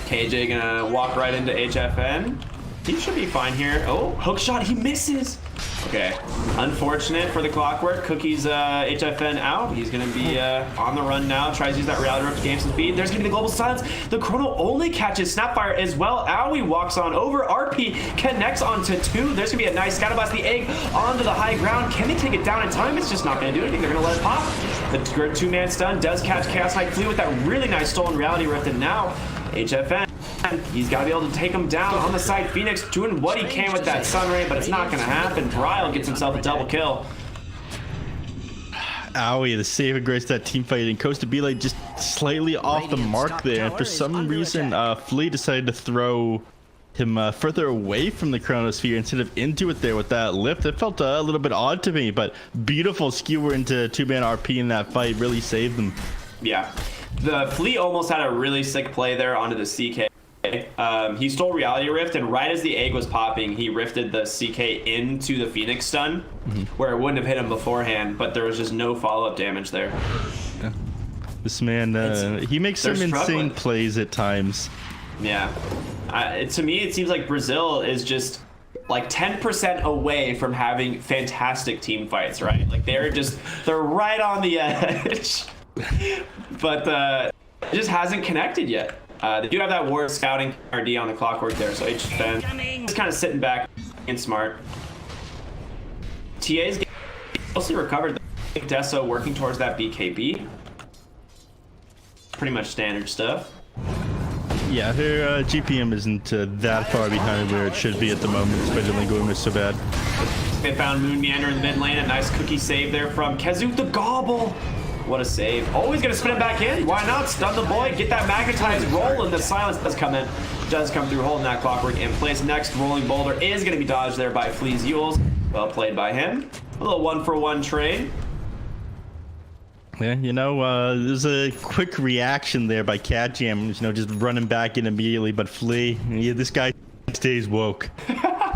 KJ gonna walk right into HFN. He should be fine here. Oh, hook shot, he misses. Okay, unfortunate for the Clockwork. Cookie's HFN out. He's gonna be on the run now. Tries to use that reality rope to gain some speed. There's gonna be the global silence. The chrono only catches Snapfire as well. Owie walks on over. RP connects onto 2. There's gonna be a nice scatter blast. The egg onto the high ground. Can they take it down in time? It's just not gonna do anything. They're gonna let it pop. The 2-man stun does catch Chaos Knight Flea with that really nice stolen reality rift, and now HFN. He's got to be able to take him down on the side. Phoenix doing what he can with that Sun Ray, but it's not going to happen. Bryle gets himself a double kill. Owie, the save and grace that team fight, and Costa Bele just slightly off the mark there. And for some reason, Flea decided to throw him further away from the chronosphere instead of into it there with that lift. It felt a little bit odd to me, but beautiful skewer into 2-man RP in that fight really saved them. Yeah. The Flea almost had a really sick play there onto the CK. He stole Reality Rift, and right as the egg was popping, he rifted the CK into the Phoenix stun, where it wouldn't have hit him beforehand, but there was just no follow-up damage there. Yeah. This man, he makes some insane plays at times. Yeah. To me, it seems like Brazil is just like 10% away from having fantastic team fights, right? Like they're right on the edge. But it just hasn't connected yet. They do have that ward scouting RD on the Clockwork there, so HFN is kind of sitting back and smart. TA's mostly recovered. Deso working towards that BKB. Pretty much standard stuff. Yeah, their GPM isn't that far behind where it should be at the moment, especially going so bad. They found Moon Meander in the mid lane. A nice cookie save there from Kazoo the Gobble. What a save. Always gonna spin it back in. Why not? Stun the boy, get that magnetized roll, and the silence does come in. Does come through, holding that Clockwork in place. Next rolling boulder is gonna be dodged there by Flea's Yules. Well played by him. A little 1-for-1 trade. Yeah, you know, there's a quick reaction there by CatJAMMERS, you know, just running back in immediately, but Flea, yeah, this guy stays woke.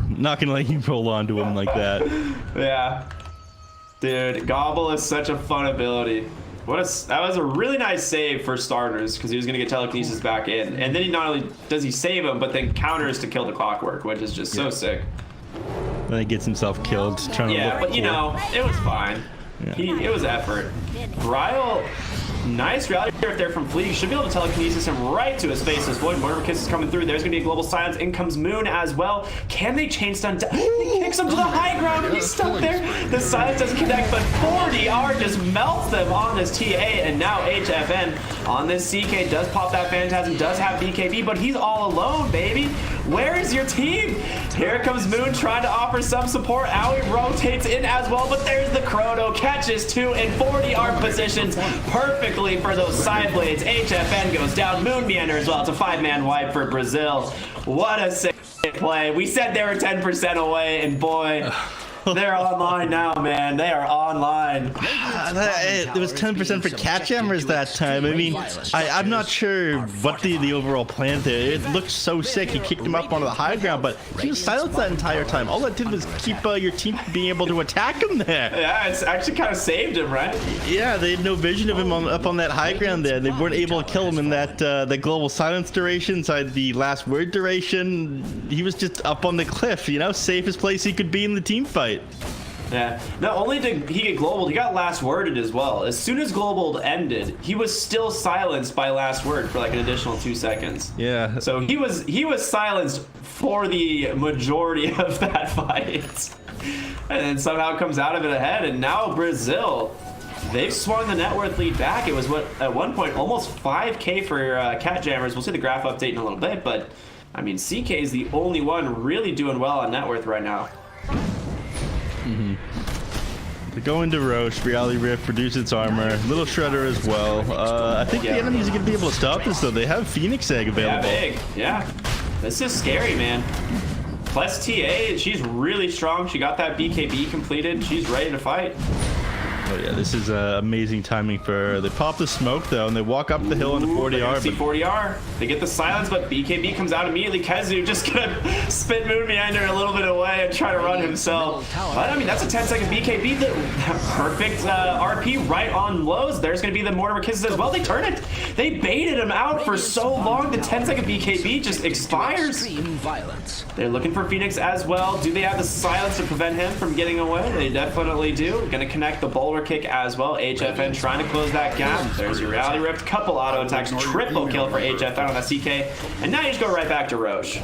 Not gonna let you roll onto him like that. Yeah. Dude, Gobble is such a fun ability. That was a really nice save for starters, because he was gonna get telekinesis back in, and then he not only does he save him, but then counters to kill the Clockwork, which is just so sick. Then he gets himself killed trying to look but you know, it was fine. Yeah. It was effort. Bryle, nice reality rift there from Flea. He should be able to telekinesis him right to his face as Void Mortar Kiss is coming through. There's gonna be a global silence. In comes Moon as well. Can they chain stun? He kicks him to the high ground and he's stuck there. The silence doesn't connect, but 40R just melts them on this TA, and now HFN on this CK does pop that Phantasm, does have BKB, but he's all alone, baby. Where is your team? Here comes Moon trying to offer some support. Owie rotates in as well, but there's the Chrono. Catches 2 and 40R positions perfectly for those side blades. HFN goes down. Moon Meander as well. It's a 5-man wipe for Brazil. What a sick play. We said they were 10% away, and boy, they're online now, man. They are online. It was 10% for CatJAMMERS that time. I mean, I'm not sure what the overall plan there. It looked so sick. He kicked him up onto the high ground, but he was silenced that entire time. All that did was keep your team from being able to attack him there. Yeah, it's actually kind of saved him, right? Yeah, they had no vision of him up on that high ground there. They weren't able to kill him in that the global silence duration, inside the last word duration. He was just up on the cliff, you know, safest place he could be in the team fight. Yeah. Not only did he get globaled, he got last worded as well. As soon as globaled ended, he was still silenced by last word for like an additional 2 seconds. Yeah. So he was silenced for the majority of that fight. And then somehow comes out of it ahead, and now Brazil, they've swung the net worth lead back. It was at one point almost 5K for CatJAMMERS. We'll see the graph update in a little bit, but I mean, CK is the only one really doing well on net worth right now. They go into Roche, Reality Rift, reduce its armor, Little Shredder as well. I think the enemies are going to be able to stop this, though. They have Phoenix Egg available. Yeah, big. Yeah. This is scary, man. plus TA, she's really strong. She got that BKB completed. She's ready to fight. Oh yeah, this is amazing timing for her. They pop the smoke though, and they walk up the hill on the 40R. See 40R. They get the silence, but BKB comes out immediately. KheZu just gonna spin Moon Meander a little bit away and try to run himself. But I mean, that's a 10-second BKB. The perfect RP right on lows. There's gonna be the Mortimer Kisses as well. They turn it. They baited him out for so long. The 10-second BKB just expires. They're looking for Phoenix as well. Do they have the silence to prevent him from getting away? They definitely do. Gonna connect the Boulder kick as well. HFN trying to close that gap. There's your Reality Rift. Couple auto attacks. Triple kill for HFN on that CK. And now you just go right back to Roche.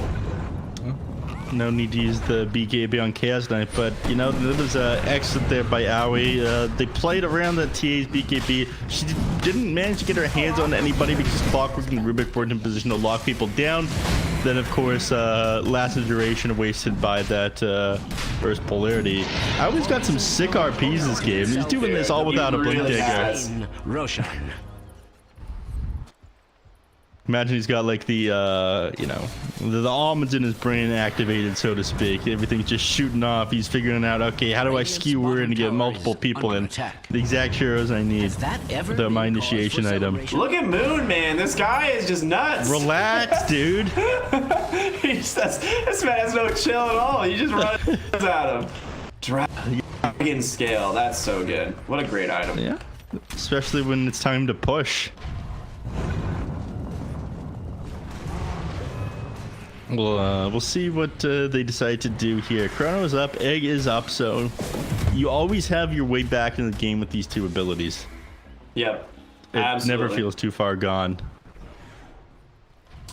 No need to use the BKB on Chaos Knight, but you know, there was an exit there by Aoi. They played around the TA's BKB. She didn't manage to get her hands on anybody because Clockwork and Rubik weren't in position to lock people down. Then, of course, lasted duration wasted by that burst polarity. Aoi's got some sick RPs this game. He's doing this all without a blink dagger. Roshan. Imagine he's got like the, you know, the almonds in his brain activated, so to speak. Everything's just shooting off. He's figuring out, okay, how do I skewer and get multiple people in? The exact heroes I need. My initiation item. Look at Moon, man. This guy is just nuts. Relax, dude. This man has no chill at all. You just run at him. Dragon scale. That's so good. What a great item. Yeah. Especially when it's time to push. We'll see what they decide to do here. Chrono is up, Egg is up, so you always have your way back in the game with these two abilities. Yep, it absolutely. Never feels too far gone.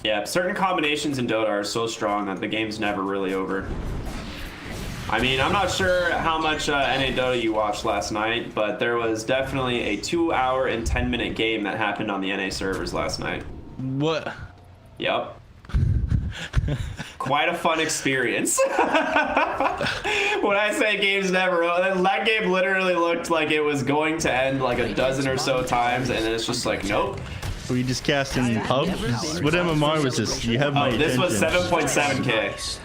Yeah, certain combinations in Dota are so strong that the game's never really over. I mean, I'm not sure how much NA Dota you watched last night, but there was definitely a 2-hour and 10-minute game that happened on the NA servers last night. What? Yep. Quite a fun experience. When I say games never over, that game literally looked like it was going to end like a dozen or so times, and then it's just like, nope. Were you just casting pub? What MMR was this? You have my attention. This was 7.7k.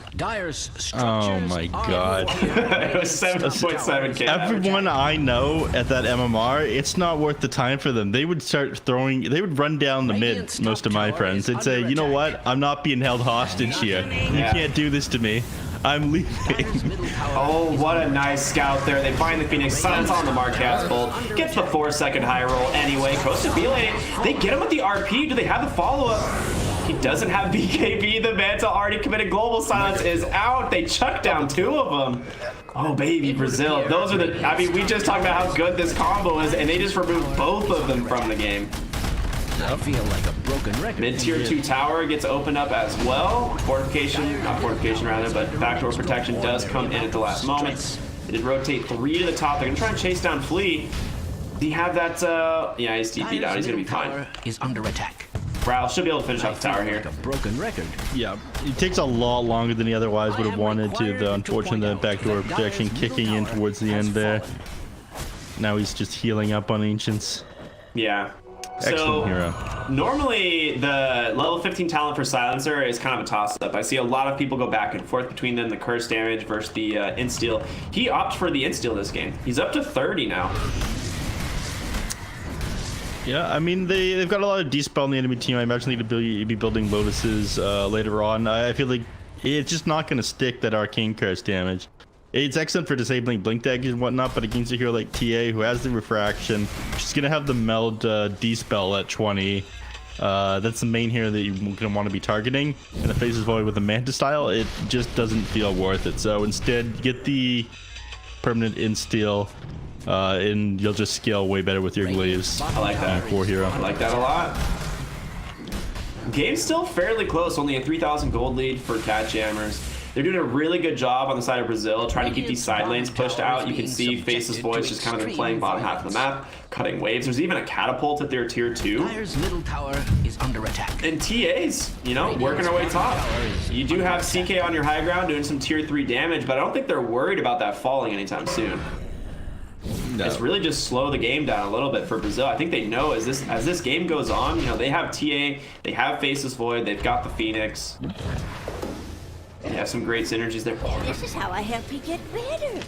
Oh my god. It was 7.7k. Everyone I know at that MMR, it's not worth the time for them. They would start throwing, they would run down the mid, most of my friends. They'd say, you know what, I'm not being held hostage here. You can't do this to me. I'm leaving. Oh, what a nice scout there. They find the Phoenix. Silence on the Marquez Bolt. Gets the 4-second high roll anyway. Costa Bile. They get him with the RP. Do they have the follow-up? He doesn't have BKB. The Manta already committed. Global Silence is out. They chuck down 2 of them. Oh, baby, Brazil. Those are the... I mean, we just talked about how good this combo is, and they just removed both of them from the game. I feel like a broken record. Mid-tier 2 tower gets opened up as well. Fortification, not fortification rather, but backdoor protection does come in at the last moment. They did rotate 3 to the top. They're gonna try and chase down Flea. Do you have that, yeah, he's TP'd out. He's gonna be fine. Is under attack. Ral should be able to finish off the tower here. Like a broken record. Yeah, it takes a lot longer than he otherwise would have wanted to. The unfortunate backdoor protection kicking in towards the end there. Now he's just healing up on Ancients. Yeah. Excellent hero. Normally the level 15 talent for Silencer is kind of a toss-up. I see a lot of people go back and forth between them, the curse damage versus the insteal. He opts for the insteal this game. He's up to 30 now. Yeah, I mean, they've got a lot of dispel on the enemy team. I imagine they'd be building Lotuses later on. I feel like it's just not going to stick, that arcane curse damage. It's excellent for disabling blink daggers and whatnot, but against a hero like TA who has the refraction, she's going to have the meld dispel at 20. That's the main hero that you're going to want to be targeting. And the Faceless Void with the Manta style, it just doesn't feel worth it. So instead, get the permanent insteal. And you'll just scale way better with your glaives. I like that. For hero. I like that a lot. Game's still fairly close, only a 3,000 gold lead for CatJAMMERS. They're doing a really good job on the side of Brazil, trying to keep these side lanes pushed out. You can see Faceless Voice just kind of been playing bottom half of the map, cutting waves. There's even a catapult at their tier 2. Dire's middle tower is under attack. And TAs, you know, working our way top. You do have CK on your high ground doing some tier 3 damage, but I don't think they're worried about that falling anytime soon. No. It's really just slow the game down a little bit for Brazil. I think they know as this game goes on, you know, they have TA, they have Faceless Void, they've got the Phoenix. They have some great synergies there. This is how I help you get better.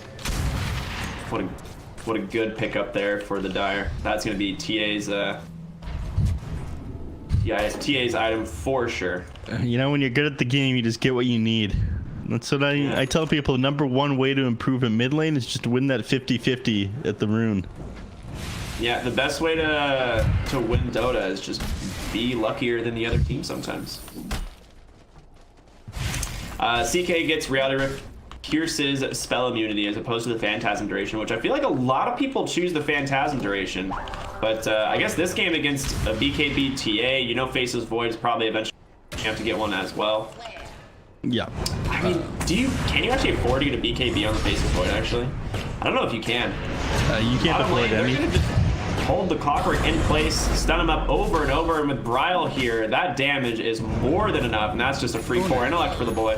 What a good pickup there for the Dire. That's gonna be TA's TA's item for sure. You know, when you're good at the game, you just get what you need. That's what I tell people. The number one way to improve in mid lane is just to win that 50-50 at the rune. Yeah, the best way to win Dota is just be luckier than the other team sometimes. CK gets Reality Rift pierces spell immunity as opposed to the Phantasm duration, which I feel like a lot of people choose the Phantasm duration. But I guess this game against a BKB TA, you know, Faceless Void is probably eventually have to get one as well. Yeah. I mean, can you actually afford to get a BKB on the Faceless Void, actually? I don't know if you can. You can't afford any. They're gonna just hold the Clockwork in place, stun him up over and over, and with Bryle here, that damage is more than enough, and that's just a free 4 intellect for the boy.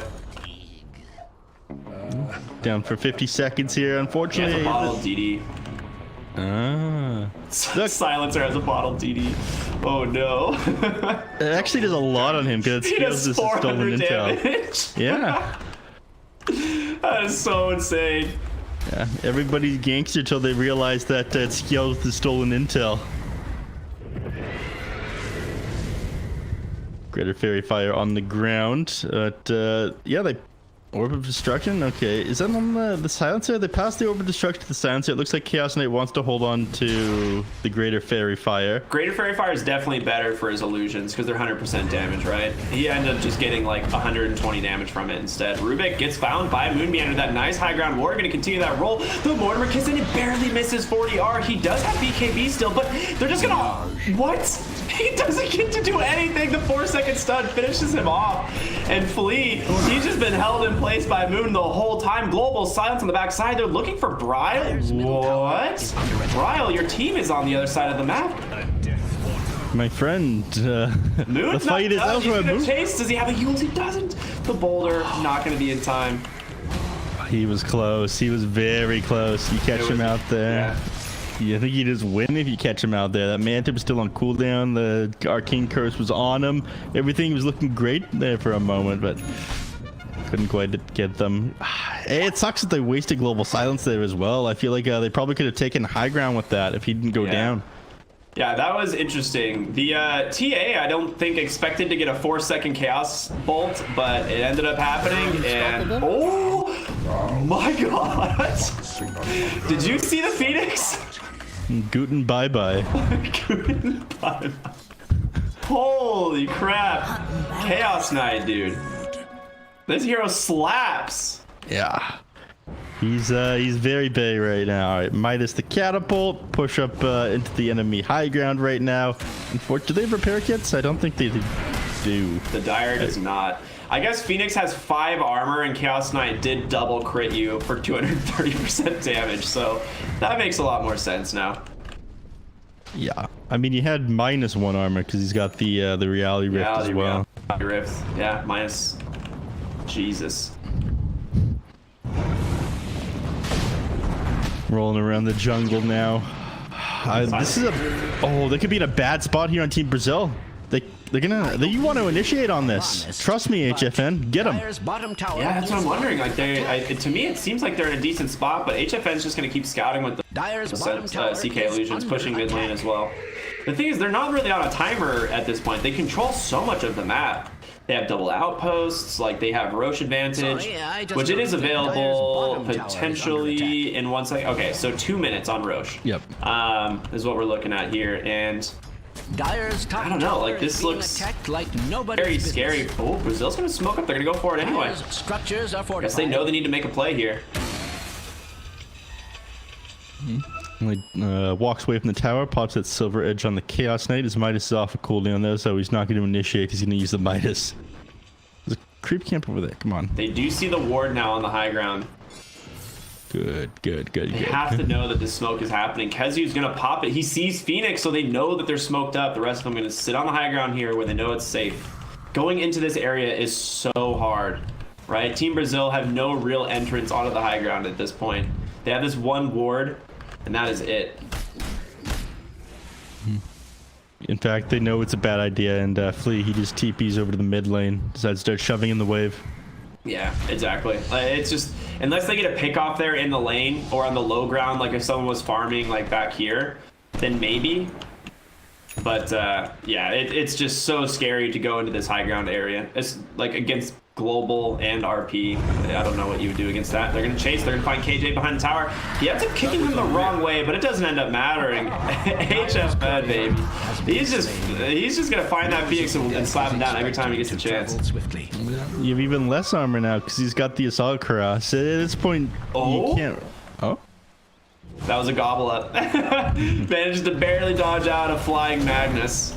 Down for 50 seconds here, unfortunately. He has a bottled DD. Silencer has a bottled DD. Oh no. It actually does a lot on him because it steals this stolen intel. Damage. Yeah. That is so insane. Yeah, everybody ganks until they realize that it scales the stolen intel. Greater Fairy Fire on the ground. Yeah, they... Orb of Destruction? Okay, is that on the Silencer? They passed the Orb of Destruction to the Silencer. It looks like Chaos Knight wants to hold on to the Greater Fairy Fire. Greater Fairy Fire is definitely better for his illusions because they're 100% damage, right? He ended up just getting like 120 damage from it instead. Rubik gets found by Moonbeam under that nice high ground ward. Going to continue that roll. The Mortimer Kiss, and it barely misses 40R. He does have BKB still, but they're just gonna... What? He doesn't get to do anything. The 4-second stun finishes him off. And Flea, he's just been held in place by Moon the whole time. Global silence on the backside. They're looking for Bryle. What? Bryle, your team is on the other side of the map. My friend, the fight is elsewhere. Moon chase. Does he have a ult? He doesn't. The boulder not going to be in time. He was close. He was very close. You catch him out there. Yeah. I think you just win if you catch him out there. That Mantip was still on cooldown. The Arcane Curse was on him. Everything was looking great there for a moment, but couldn't quite get them. It sucks that they wasted Global Silence there as well. I feel like they probably could have taken high ground with that if he didn't go down. Yeah, that was interesting. The TA, I don't think expected to get a 4-second Chaos Bolt, but it ended up happening, and oh my god! Did you see the Phoenix? Guten bye-bye. Guten bye-bye. Holy crap. Chaos Knight, dude. This hero slaps. Yeah. He's very big right now. All right, Midas the catapult, push up into the enemy high ground right now. Do they have repair kits? I don't think they do. The Dire does not. I guess Phoenix has 5 armor and Chaos Knight did double crit you for 230% damage, so that makes a lot more sense now. Yeah, I mean, he had -1 armor because he's got the Reality Rift as well. Reality Rift, yeah, minus. Jesus. Rolling around the jungle now. This is they could be in a bad spot here on Team Brazil. You want to initiate on this. Trust me, HFN. Get them. Yeah, that's what I'm wondering. Like, to me, it seems like they're in a decent spot, but HFN's just going to keep scouting with the CK Illusions, pushing mid lane as well. The thing is, they're not really on a timer at this point. They control so much of the map. They have double outposts, like they have Roche advantage, which it is available potentially in 1 second. Okay, so 2 minutes on Roche. Yep. Is what we're looking at here, and I don't know, like this looks very scary. Oh, Brazil's gonna smoke up. They're gonna go for it anyway. Guess they know they need to make a play here. Walks away from the tower, pops that silver edge on the Chaos Knight. His Midas is off a cooldown there, so he's not going to initiate. He's going to use the Midas. There's a creep camp over there. Come on. They do see the ward now on the high ground. Good. They have to know that this smoke is happening. Kezu's going to pop it. He sees Phoenix, so they know that they're smoked up. The rest of them are going to sit on the high ground here where they know it's safe. Going into this area is so hard, right? Team Brazil have no real entrance onto the high ground at this point. They have this one ward, and that is it. In fact, they know it's a bad idea, and Flea, he just TPs over to the mid lane, decides to start shoving in the wave. Yeah, exactly. It's just, unless they get a pick off there in the lane or on the low ground, like if someone was farming like back here, then maybe. But yeah, it's just so scary to go into this high ground area. It's like against Global and RP. I don't know what you would do against that. They're going to chase. They're going to find KJ behind the tower. He ends up kicking him the wrong way, but it doesn't end up mattering. HFN, baby. He's just going to find that Phoenix and slap him down every time he gets a chance. Swiftly. You have even less armor now because he's got the assault cross. At this point, you can't. Oh. That was a gobble up. Manages to barely dodge out a flying Magnus.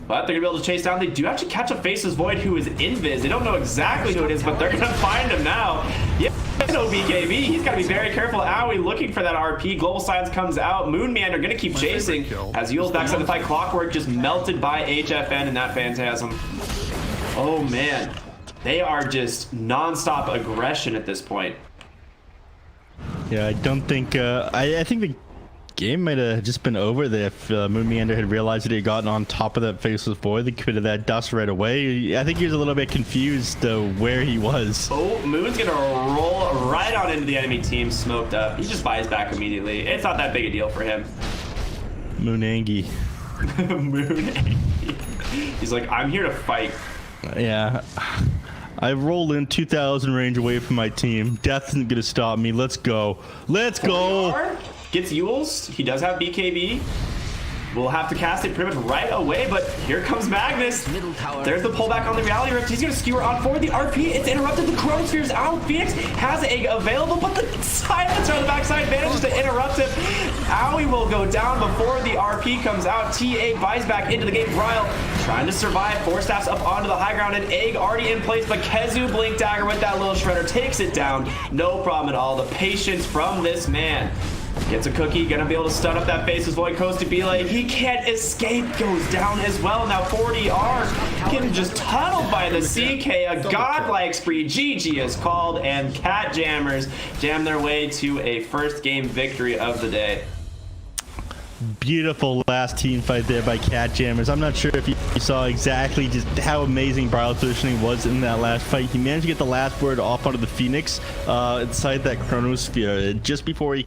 But they're gonna be able to chase down. They do actually catch a Faceless Void who is invis. They don't know exactly who it is, but they're gonna find him now. Yeah, no BKB. He's gotta be very careful. Owie looking for that RP. Global Science comes out. Moonman are gonna keep chasing as Yule's backside the fight. Clockwork just melted by HFN and that Phantasm. Oh man, they are just non-stop aggression at this point. Yeah, I don't think. I think the game might have just been over there if Moon Meander had realized that he had gotten on top of that Faceless Void. They committed that dust right away. I think he was a little bit confused where he was. Oh, Moon's gonna roll right on into the enemy team, smoked up. He just buys back immediately. It's not that big a deal for him. Moonangi. Moonangi. He's like, I'm here to fight. Yeah. I roll in 2,000 range away from my team. Death isn't gonna stop me. Let's go. Let's go. Gets Yules. He does have BKB. We'll have to cast it pretty much right away, but here comes Magnus. Middle tower. There's the pullback on the Reality Rift. He's going to skewer on forward. The RP, it's interrupted. The Chronosphere's out. Phoenix has egg available, but the silencer on the backside manages to interrupt him. Owie will go down before the RP comes out. TA buys back into the game. Ryle trying to survive. Four staffs up onto the high ground, and egg already in place, but Kezu Blink Dagger with that little shredder takes it down. No problem at all. The patience from this man. Gets a cookie, gonna be able to stun up that Faceless Void. Coast to be like, he can't escape, goes down as well. Now 40R getting just tunneled by the CK. A godlike spree. GG is called, and CatJAMMERS jam their way to a first game victory of the day. Beautiful last team fight there by CatJAMMERS. I'm not sure if you saw exactly just how amazing Brile positioning was in that last fight. He managed to get the last word off onto the Phoenix inside that Chronosphere just before he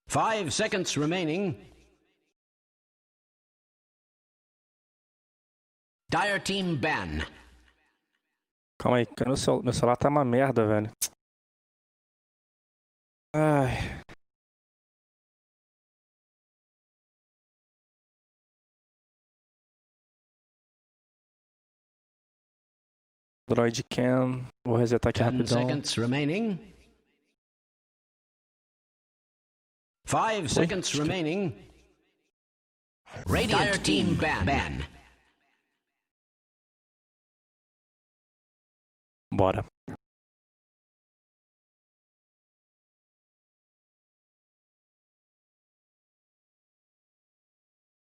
5 seconds remaining. Dire team ban. Calma aí, meu celular tá uma merda, velho. Ai. Droid Cam. Vou resetar aqui 10 rapidão. seconds remaining. 5 seconds remaining. Radiant team ban. Bora.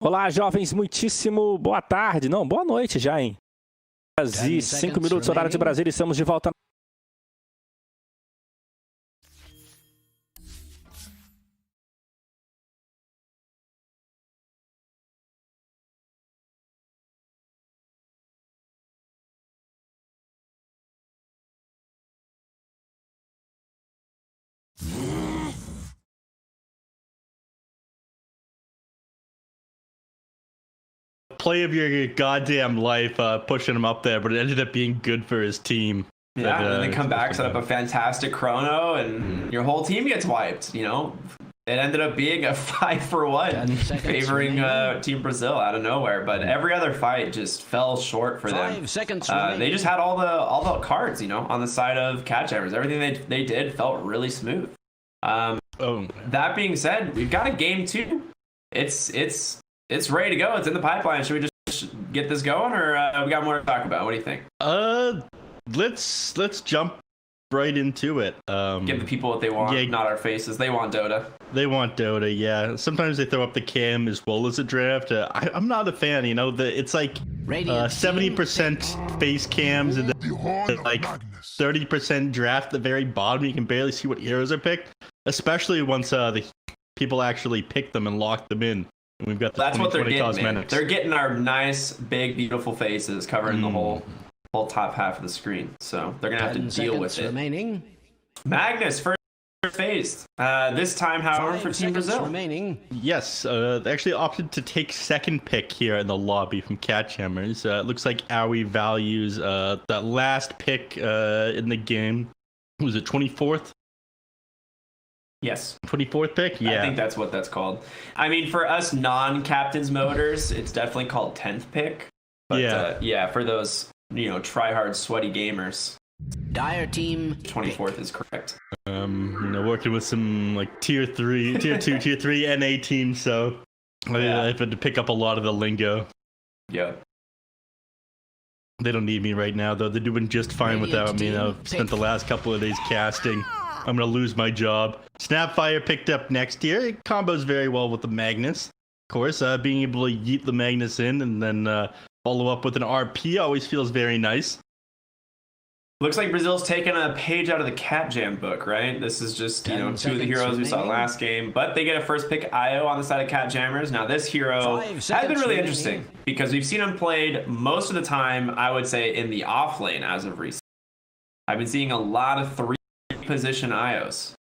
Olá, jovens, muitíssimo boa tarde. Não, boa noite já, hein? Brasil, 5 minutos, horário de Brasília, estamos de volta. Play of your goddamn life, pushing him up there, but it ended up being good for his team. Yeah, But, and then they come back, set up a fantastic chrono, and your whole team gets wiped. You know, it ended up being a 5-for-1, favoring Team Brazil out of nowhere. But every other fight just fell short for them. 5 seconds They just had all the cards, you know, on the side of CatJAMMERS. Everything they did felt really smooth. That being said, we've got a game 2. It's ready to go. It's in the pipeline. Should we just get this going, or we got more to talk about? What do you think? Let's jump right into it. Give the people what they want, yeah, not our faces. They want Dota. They want Dota, yeah. Sometimes they throw up the cam as well as a draft. I'm not a fan, you know. It's like 70% face cams and then like 30% draft at the very bottom. You can barely see what heroes are picked, especially once the people actually pick them and lock them in. And we've got the That's what they're getting. cosmetics. They're getting our nice, big, beautiful faces covering the whole top half of the screen. So they're gonna have to deal with it. Remaining. Magnus first phased. This time, however, for Team Brazil. Remaining. Yes, they actually opted to take second pick here in the lobby from CatJAMMERS. It looks like Aoi values that last pick in the game. Was it 24th? Yes. 24th pick? Yeah. I think that's what that's called. I mean, for us non-captains moders, it's definitely called 10th pick. But yeah, for those, you know, try-hard, sweaty gamers, Dire team 24th is correct. You know, working with some like tier 2, tier 3 NA teams, so I've had to pick up a lot of the lingo. Yeah. They don't need me right now, though. They're doing just fine without me. I've spent the last couple of days casting. I'm going to lose my job. Snapfire picked up next year. It combos very well with the Magnus. Of course, being able to yeet the Magnus in and then follow up with an RP always feels very nice. Looks like Brazil's taken a page out of the CatJam book, right? This is just, you know, 2 of the heroes we saw last game. But they get a first pick IO on the side of CatJAMMERS. Now, this hero has been really interesting because we've seen him played most of the time, I would say, in the off lane as of recent. I've been seeing a lot of 3-position IOs.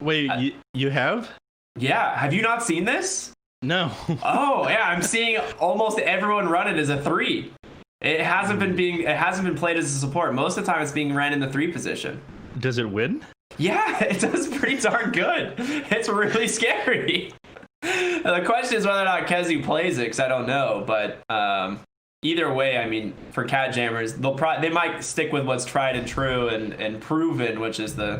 Wait, you have? Yeah. Have you not seen this? No. Oh, yeah. I'm seeing almost everyone run it as a 3. It hasn't been played as a support. Most of the time it's being ran in the 3 position. Does it win? Yeah, it does pretty darn good. It's really scary. The question is whether or not Kezu plays it, because I don't know. But either way, I mean, for CatJAMMERS, they might stick with what's tried and true and proven, which is the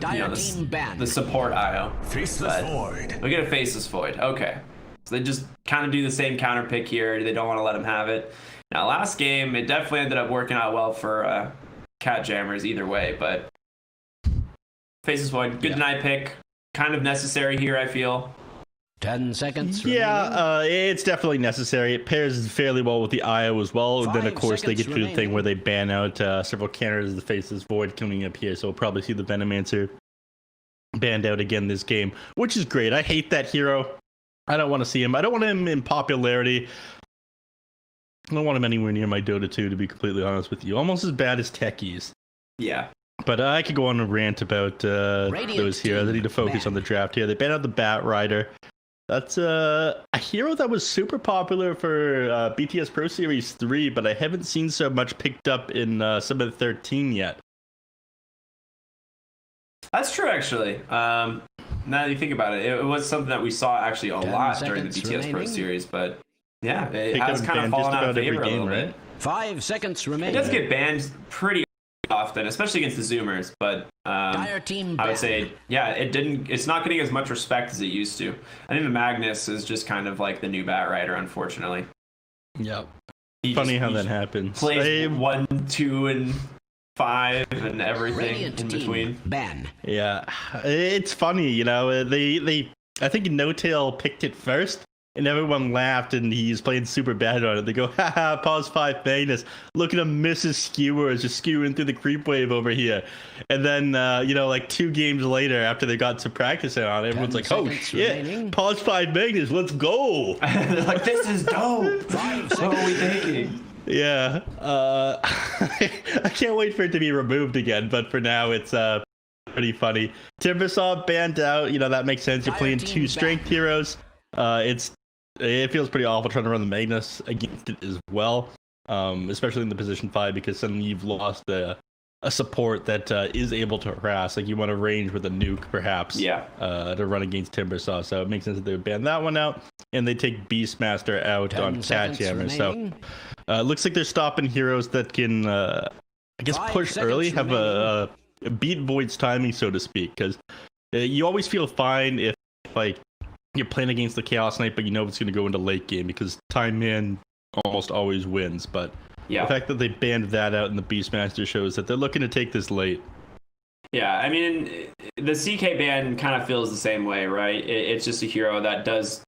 support IO. Faceless Void. We get a Faceless Void. Okay. So they just kind of do the same counter pick here. They don't want to let him have it. Now, last game, it definitely ended up working out well for CatJAMMERS either way, but Faceless Void, good deny pick. Kind of necessary here, I feel. 10 seconds. Yeah, it's definitely necessary. It pairs fairly well with the IO as well. And then, of course, they get to the thing where they ban out several counters of the Faceless Void coming up here. So we'll probably see the Venomancer banned out again this game, which is great. I hate that hero. I don't want to see him. I don't want him in popularity. I don't want him anywhere near my Dota 2, to be completely honest with you. Almost as bad as Techies. Yeah. But I could go on a rant about those heroes. I need to focus on the draft here. They banned out the Bat Rider. That's a hero that was super popular for BTS Pro Series 3, but I haven't seen so much picked up in Summit 13 yet. That's true, actually. Now that you think about it, it was something that we saw actually a lot during the BTS Pro Series, but yeah, it has kind of fallen out of favor a little bit. 5 seconds remaining. It does get banned pretty often, especially against the Zoomers, but I would say, yeah, it's not getting as much respect as it used to. I think the Magnus is just kind of like the new Bat Rider, unfortunately. Yep. Funny how that happens. Plays 1, 2, and 5 and everything in between. Ban. Yeah, it's funny, you know. I think No-Tail picked it first, and everyone laughed, and he's playing super bad on it. They go, haha, pause 5 Magnus. Look at him miss his skewers, just skewing through the creep wave over here. And then, you know, like 2 games later, after they got to practice it on, everyone's like, oh shit, remaining. Pause 5 Magnus, let's go. They're like, this is dope. What are we thinking? Yeah, I can't wait for it to be removed again, but for now it's pretty funny. Timbersaw banned out, you know, that makes sense. You're playing 2 strength heroes. It feels pretty awful trying to run the Magnus against it as well, especially in the position 5, because suddenly you've lost a support that is able to harass. Like you want to range with a nuke, perhaps, to run against Timbersaw. So it makes sense that they would ban that one out, and they take Beastmaster out on CatJAMMERS. So looks like they're stopping heroes that can, I guess, push early, have a beat Void's timing, so to speak, because you always feel fine if, like, you're playing against the Chaos Knight, but you know it's going to go into late game, because Time Man almost always wins. But the fact that they banned that out in the Beastmaster shows that they're looking to take this late. Yeah, I mean, the CK ban kind of feels the same way, right? It's just a hero that does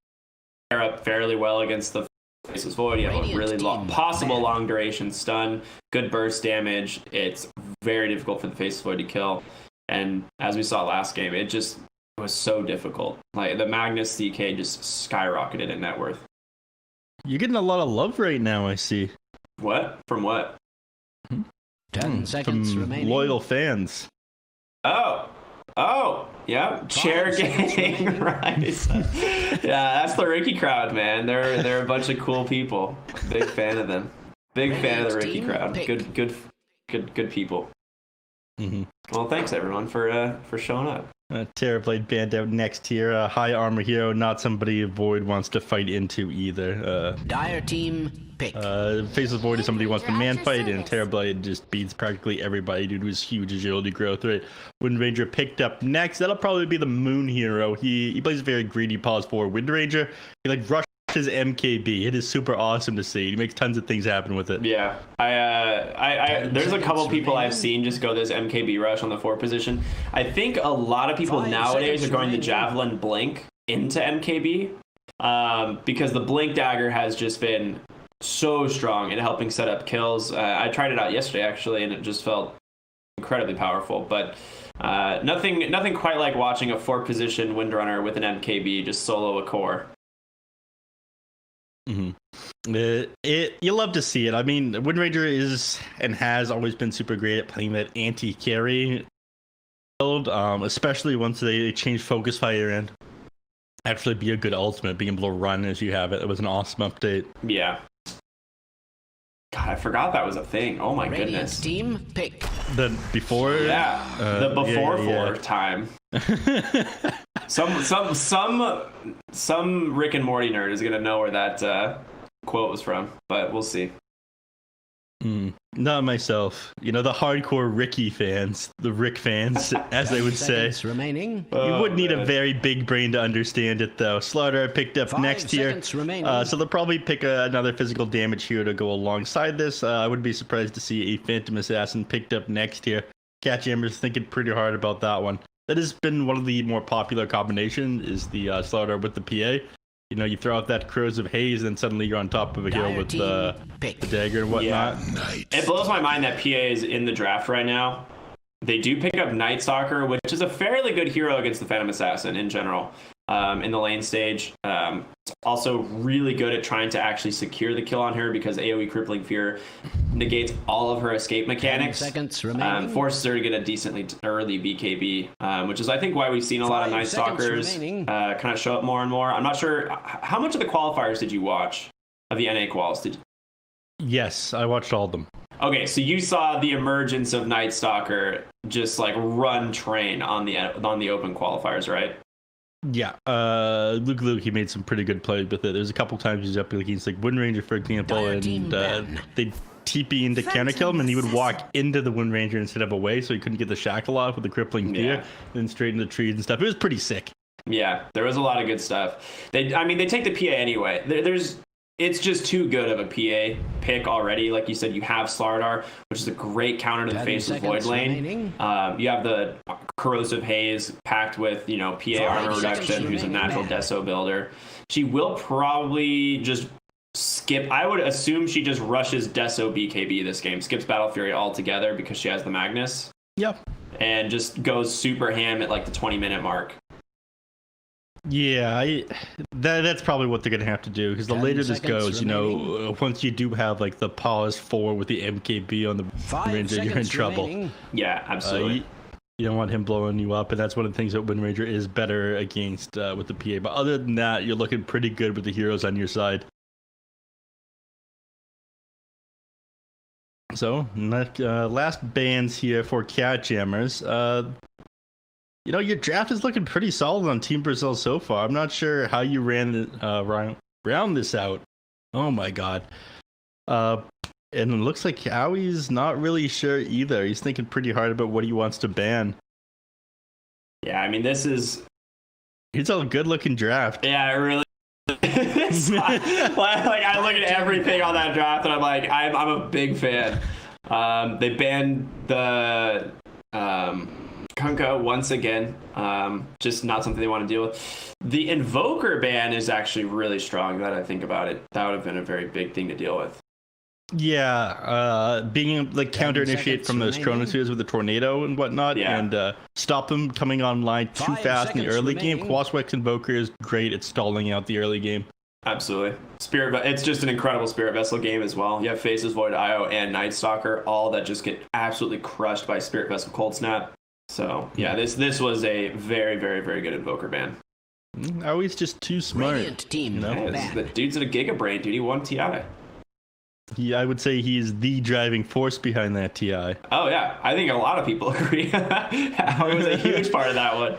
pair up fairly well against the Faceless Void. You have a really possible long duration stun, good burst damage. It's very difficult for the Faceless Void to kill. And as we saw last game, it was so difficult. Like the Magnus CK just skyrocketed in net worth. You're getting a lot of love right now, I see. What? From what? 10 seconds from remaining. Loyal fans. Oh, yeah. Chair gang, right? Yeah, that's the Ricky crowd, man. They're a bunch of cool people. Big fan of them. Big fan of the Ricky crowd. Good people. Mm-hmm. Well, thanks everyone for showing up. Terrorblade banned out next here. A high armor hero, not somebody Void wants to fight into either. Dire team pick. Faceless Void is somebody who wants to man fight, and Terrorblade just beats practically everybody due to his huge agility growth rate. Wind Ranger picked up next. That'll probably be the Moon hero. He plays very greedy pause for Wind Ranger. He like rushes MKB. It is super awesome to see. He makes tons of things happen with it. Yeah, I there's a couple people I've seen just go this MKB rush on the 4 position. I think a lot of people nowadays are going the Javelin Blink into MKB because the Blink Dagger has just been so strong in helping set up kills. I tried it out yesterday actually, and it just felt incredibly powerful. But nothing quite like watching a 4 position Windrunner with an MKB just solo a core. Mm-hmm. You love to see it. I mean, Wind Ranger is and has always been super great at playing that anti-carry build, especially once they change Focus Fire and actually be a good ultimate, being able to run as you have it. It was an awesome update. Yeah. God, I forgot that was a thing. Oh my goodness. Team pick. The before? Yeah. The before for time. Some Rick and Morty nerd is gonna know where that quote was from, but we'll see. Not myself. You know, the hardcore Ricky fans, the Rick fans, as they would say. Remaining. You would need a very big brain to understand it, though. Slaughter picked up next here, so they'll probably pick another physical damage hero to go alongside this. I wouldn't be surprised to see a Phantom Assassin picked up next here. CatJAMMERS thinking pretty hard about that one. That has been one of the more popular combinations, is the Slaughter with the PA. You know, you throw out that Crows of Haze, and suddenly you're on top of a hill with the dagger and whatnot. Yeah. It blows my mind that PA is in the draft right now. They do pick up Night Stalker, which is a fairly good hero against the Phantom Assassin in general. in the lane stage. Also really good at trying to actually secure the kill on her because AoE Crippling Fear negates all of her escape mechanics. 10 seconds remaining. Forces her to get a decently early BKB, which is I think why we've seen a lot of Night Stalkers kind of show up more and more. I'm not sure how much of the qualifiers did you watch of the NA quals? Yes, I watched all of them. Okay, so you saw the emergence of Night Stalker just like run train on the open qualifiers, right? Yeah, Luke, he made some pretty good plays with it. There's a couple times he's up against like Wind Ranger, for example, and they'd TP into counter kill him, and he would walk into the Wind Ranger instead of away, so he couldn't get the shackle off with the Crippling Fear, then straight into the trees and stuff. It was pretty sick. Yeah, there was a lot of good stuff. They take the PA anyway. It's just too good of a PA pick already. Like you said, you have Slardar, which is a great counter to the Faceless Void lane. You have the Corrosive Haze packed with, PA armor reduction, who's a natural Deso builder. She will probably just skip. I would assume she just rushes Deso BKB this game, skips Battle Fury altogether because she has the Magnus. Yep. And just goes super ham at like the 20-minute mark. Yeah, that's probably what they're going to have to do, because the later this goes, once you do have like the Pause 4 with the MKB on the Ranger, you're in trouble. Yeah, absolutely. You don't want him blowing you up, and that's one of the things that Wind Ranger is better against with the PA. But other than that, you're looking pretty good with the heroes on your side. So, last bans here for CatJAMMERS. Your draft is looking pretty solid on Team Brazil so far. I'm not sure how you round this out. Oh my god. And it looks like Howie's not really sure either. He's thinking pretty hard about what he wants to ban. Yeah, I mean, it's a good looking draft. Yeah, it really is. I look at everything on that draft and I'm like, I'm a big fan. They banned the Kunkka once again, just not something they want to deal with. The Invoker ban is actually really strong, that I think about it. That would have been a very big thing to deal with. Yeah, being like counter initiate from those Chronospheres with the tornado and whatnot, and stop them coming online too fast in the early game. Quaswex Invoker is great at stalling out the early game. Absolutely. It's just an incredible Spirit Vessel game as well. You have Faces, Void, IO, and Night Stalker, all that just get absolutely crushed by Spirit Vessel Cold Snap. So, yeah, this was a very, very, very good Invoker ban. Always just too smart. The dude's at a Giga Brain, dude. He won TI. Yeah, I would say he's the driving force behind that TI. Oh, yeah. I think a lot of people agree. Howie was a huge part of that one.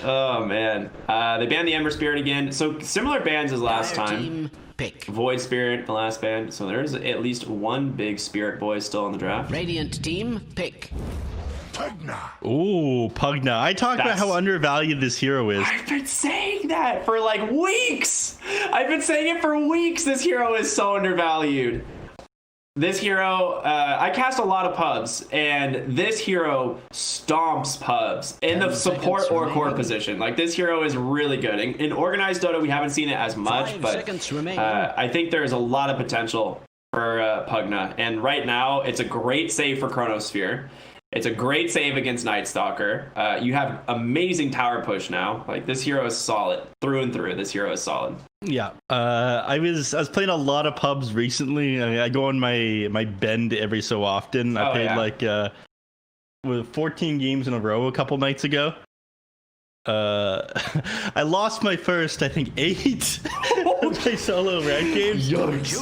Oh, man. They banned the Ember Spirit again. So, similar bans as last time. Pick. Void Spirit, the last ban. So, there's at least one big Spirit boy still in the draft. Radiant team, pick. Pugna. Ooh, Pugna. I talked about how undervalued this hero is. I've been saying that for like weeks. I've been saying it for weeks. This hero is so undervalued. This hero, I cast a lot of pubs, and this hero stomps pubs in the support or core position. Like, this hero is really good. In organized Dota, we haven't seen it as much, but I think there's a lot of potential for Pugna. And right now, it's a great save for Chronosphere. It's a great save against Night Stalker. You have amazing tower push now. Like, this hero is solid through and through. This hero is solid. Yeah. I was playing a lot of pubs recently. I go on my bend every so often. I played with 14 games in a row a couple nights ago. I lost my first, I think, 8 of my solo rank games.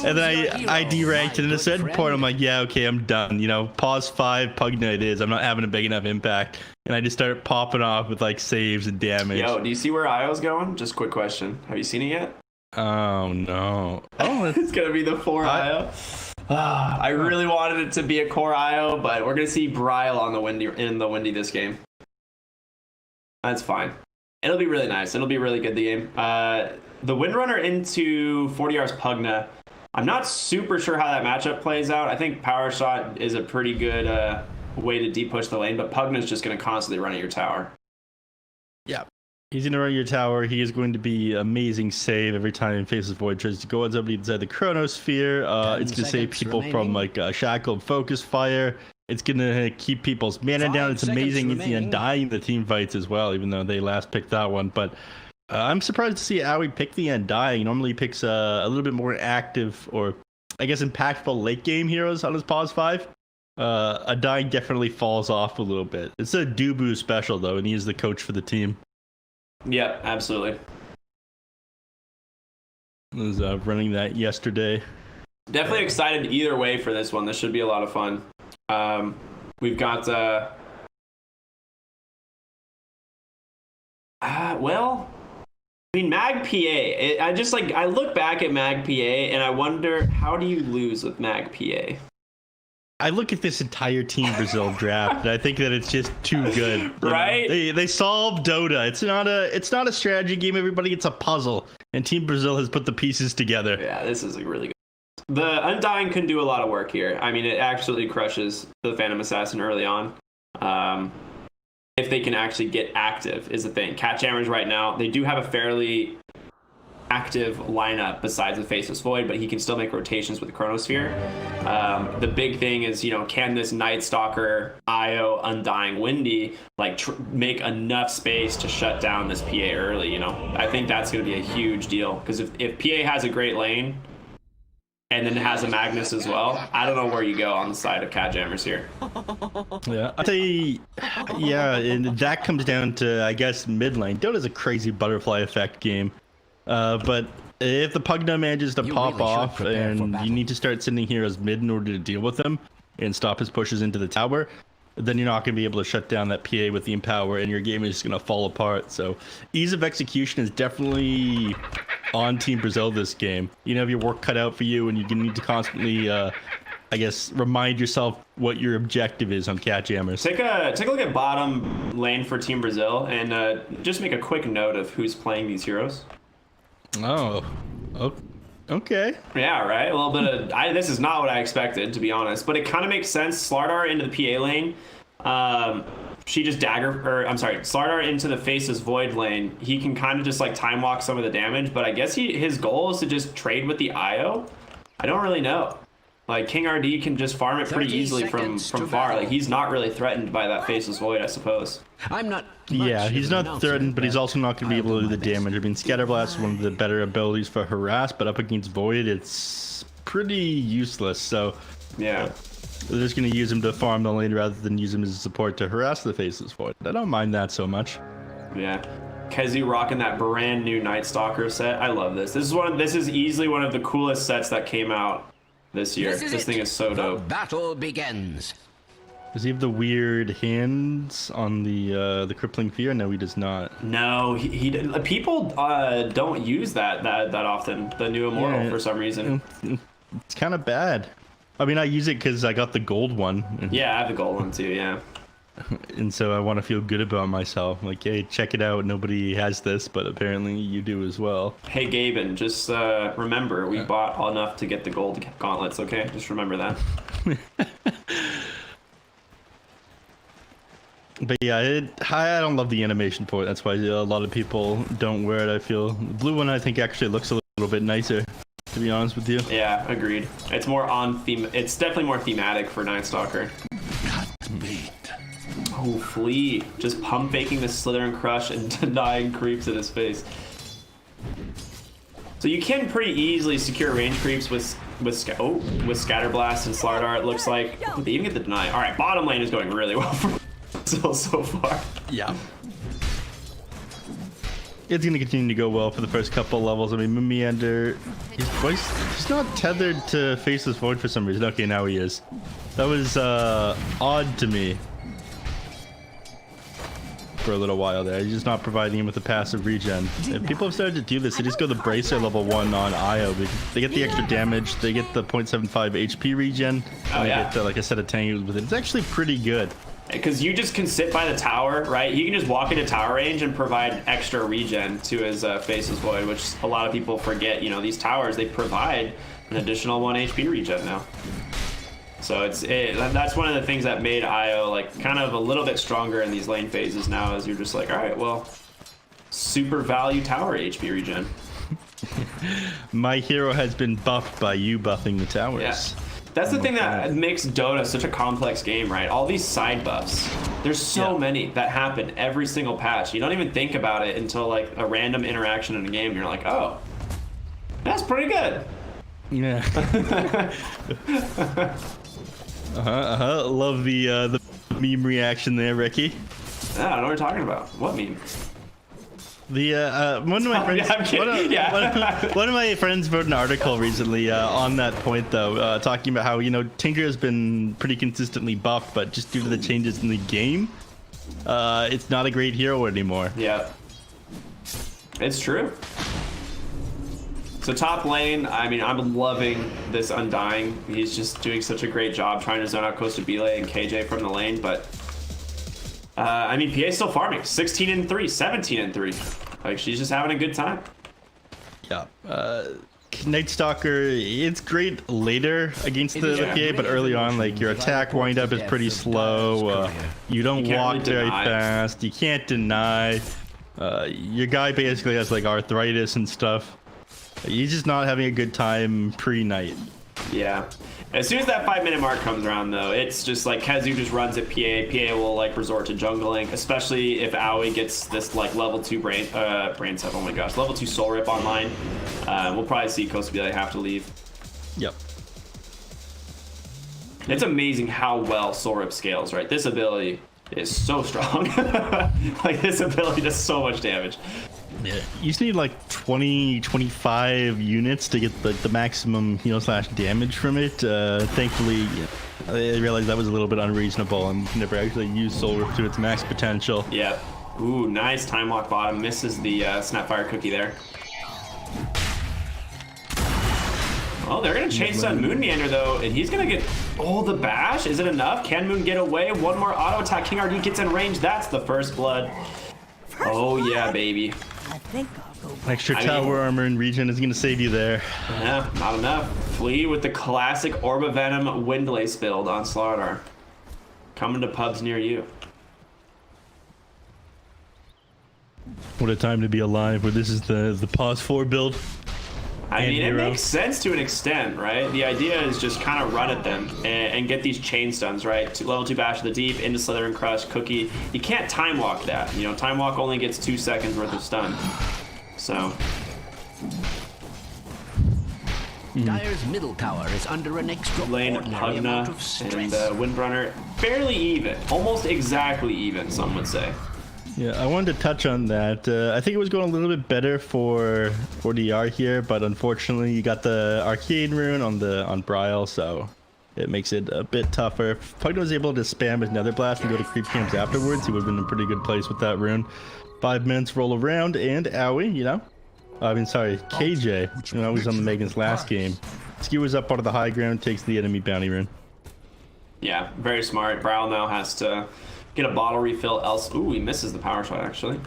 And then I deranked, and in a certain point, I'm like, yeah, okay, I'm done. Pause 5, Pugna it is. I'm not having a big enough impact. And I just started popping off with, like, saves and damage. Yo, do you see where IO's going? Just quick question. Have you seen it yet? Oh, no. Oh, it's going to be the 4 IO. I really wanted it to be a core IO, but we're going to see Bryle on in the Windy this game. That's fine. It'll be really nice. It'll be really good, the game. The Windrunner into 40 hours Pugna. I'm not super sure how that matchup plays out. I think Power Shot is a pretty good way to deep push the lane, but Pugna's just going to constantly run at your tower. Yeah. He's going to run your tower. He is going to be amazing save every time Faceless Void tries to go on somebody inside the Chronosphere. It's going to save people from like Shackled Focus Fire. It's going to keep people's mana down. It's amazing. It's undying the team fights as well, even though they last picked that one. But I'm surprised to see Aoi pick the Undying. He normally picks a little bit more active, or I guess impactful late game heroes on his pause 5. Undying definitely falls off a little bit. It's a Dubu special though, and he is the coach for the team. Yeah, absolutely. I was running that yesterday. Definitely excited either way for this one. This should be a lot of fun. We've got well, I mean, Mag PA. I look back at Mag PA and I wonder, how do you lose with Mag PA? I look at this entire Team Brazil draft and I think that it's just too good. Right? They solved Dota. It's not a strategy game, everybody. It's a puzzle, and Team Brazil has put the pieces together. Yeah, this is really good. The Undying can do a lot of work here. I mean, it absolutely crushes the Phantom Assassin early on. If they can actually get active is the thing. CatJAMMERS right now, they do have a fairly active lineup besides the Faceless Void, but he can still make rotations with the Chronosphere. The big thing is, can this Night Stalker, Io, Undying, Windy make enough space to shut down this PA early? I think that's going to be a huge deal, because if PA has a great lane and then has a Magnus as well, I don't know where you go on the side of CatJAMMERS here. Yeah, I'd say, yeah, and that comes down to, I guess, mid lane. Dota's a crazy butterfly effect game. But if the Pugna manages to pop off and you need to start sending heroes mid in order to deal with them and stop his pushes into the tower, then you're not going to be able to shut down that PA with the Empower, and your game is going to fall apart. So ease of execution is definitely on Team Brazil this game. You have your work cut out for you, and you need to constantly, I guess, remind yourself what your objective is on CatJAMMERS. Take a look at bottom lane for Team Brazil, and just make a quick note of who's playing these heroes. Oh, okay. Yeah, right. A little bit of this is not what I expected, to be honest, but it kind of makes sense. Slardar into the PA lane. She just Slardar into the Faceless Void lane. He can kind of just time walk some of the damage, but I guess his goal is to just trade with the IO. I don't really know. King RD can just farm it pretty easily from far. He's not really threatened by that Faceless Void, I suppose. I'm not. Yeah, he's not threatened, but he's also not going to be able to do the damage. I mean, Scatterblast is one of the better abilities for Harass, but up against Void, it's pretty useless. So yeah, they're just going to use him to farm the lane rather than use him as a support to harass the Faceless Void. I don't mind that so much. Yeah. Kezu rocking that brand new Night Stalker set. I love this. This is easily one of the coolest sets that came out this year. This thing is so dope. The battle begins. Does he have the weird hands on the crippling fear? No, he does not. No, he people don't use that often. The new Immortal, for some reason. It's kind of bad. I mean, I use it because I got the gold one. Yeah, I have the gold one too. Yeah. And so I want to feel good about myself. Hey, check it out. Nobody has this, but apparently you do as well. Hey, Gaben, just remember, we bought enough to get the gold gauntlets, okay? Just remember that. But yeah, I don't love the animation for it. That's why a lot of people don't wear it, I feel. The blue one, I think, actually looks a little bit nicer, to be honest with you. Yeah, agreed. It's more on theme. It's definitely more thematic for Night Stalker. Oh, Flea. Just pump faking the Slither and Crush and denying creeps in his face. So you can pretty easily secure range creeps with Scatterblast and Slardar, it looks like. Oh, they even get the deny. Alright, bottom lane is going really well for Brazil so far. Yeah. It's going to continue to go well for the first couple levels. I mean, Meander, he's not tethered to Faceless Void for some reason. Okay, now he is. That was odd to me. For a little while there. He's just not providing him with a passive regen. If people have started to do this, they just go the Bracer level 1 on Io. They get the extra damage, they get the 0.75 HP regen, and they get like a set of tangles with it. It's actually pretty good. Because you just can sit by the tower, right? He can just walk into tower range and provide extra regen to his Faceless Void, which a lot of people forget. These towers, they provide an additional 1 HP regen now. So that's one of the things that made Io kind of a little bit stronger in these lane phases now, is you're just all right, well, super value tower HP regen. My hero has been buffed by you buffing the towers. Yeah. That's the thing that makes Dota such a complex game, right? All these side buffs. There's so many that happen every single patch. You don't even think about it until like a random interaction in a game. And you're like, oh, that's pretty good. Yeah. Love the meme reaction there, Ricky. I don't know what you're talking about. What meme? The one of my friends, one of my friends wrote an article recently on that point, though, talking about how Tinker has been pretty consistently buffed, but just due to the changes in the game, it's not a great hero anymore. Yeah, it's true. So top lane, I mean, I'm loving this Undying. He's just doing such a great job trying to zone out Costa Bile and KJ from the lane, but I mean, PA's still farming. 16-3, 17-3. Like, she's just having a good time. Yeah. Night Stalker, it's great later against the PA, but early on, like, your attack windup is pretty slow. You don't walk very fast. You can't deny. Your guy basically has, like, arthritis and stuff. He's just not having a good time pre-night. Yeah. As soon as that 5-minute mark comes around, though, it's just like Kazu just runs at PA. PA will like resort to jungling, especially if Aoi gets this like level 2 brain set. Oh my gosh, level 2 Soul Rip online. We'll probably see Costa Bile have to leave. Yep. It's amazing how well Soul Rip scales, right? This ability is so strong. Like this ability does so much damage. Yeah, you just need like 20-25 units to get the maximum / damage from it. Thankfully, I realized that was a little bit unreasonable and never actually used Soul Rip to its max potential. Yeah. Ooh, nice time walk bottom. Misses the Snapfire cookie there. Well, they're gonna chase on Moon Meander though, and he's gonna get the bash. Is it enough? Can Moon get away? One more auto attack. King RD gets in range. That's the first blood. Oh yeah, baby. I think I'll go. Extra tower armor and regen is going to save you there. Yeah, not enough. Flee with the classic Orb of Venom Windlace build on Slardar. Coming to pubs near you. What a time to be alive where this is the pause 4 build. I mean, it makes sense to an extent, right? The idea is just kind of run at them and get these chain stuns, right? Level 2 Bash of the Deep, into Slytherin Crush, Cookie. You can't time walk that. Time walk only gets 2 seconds worth of stun. So. Dire's middle tower is under an extraordinary amount of stress. And Windrunner, fairly even. Almost exactly even, some would say. Yeah, I wanted to touch on that. I think it was going a little bit better for DR here, but unfortunately you got the Arcane Rune on Bryle, so it makes it a bit tougher. If Pugna was able to spam his Nether Blast and go to creep camps afterwards, he would have been in a pretty good place with that rune. 5 minutes roll around, and Aoi, I mean, sorry, KJ, he's on the Megan's last game. Skewers up out of the high ground, takes the enemy bounty rune. Yeah, very smart. Bryle now has to get a bottle refill else. Ooh, he misses the power shot, actually.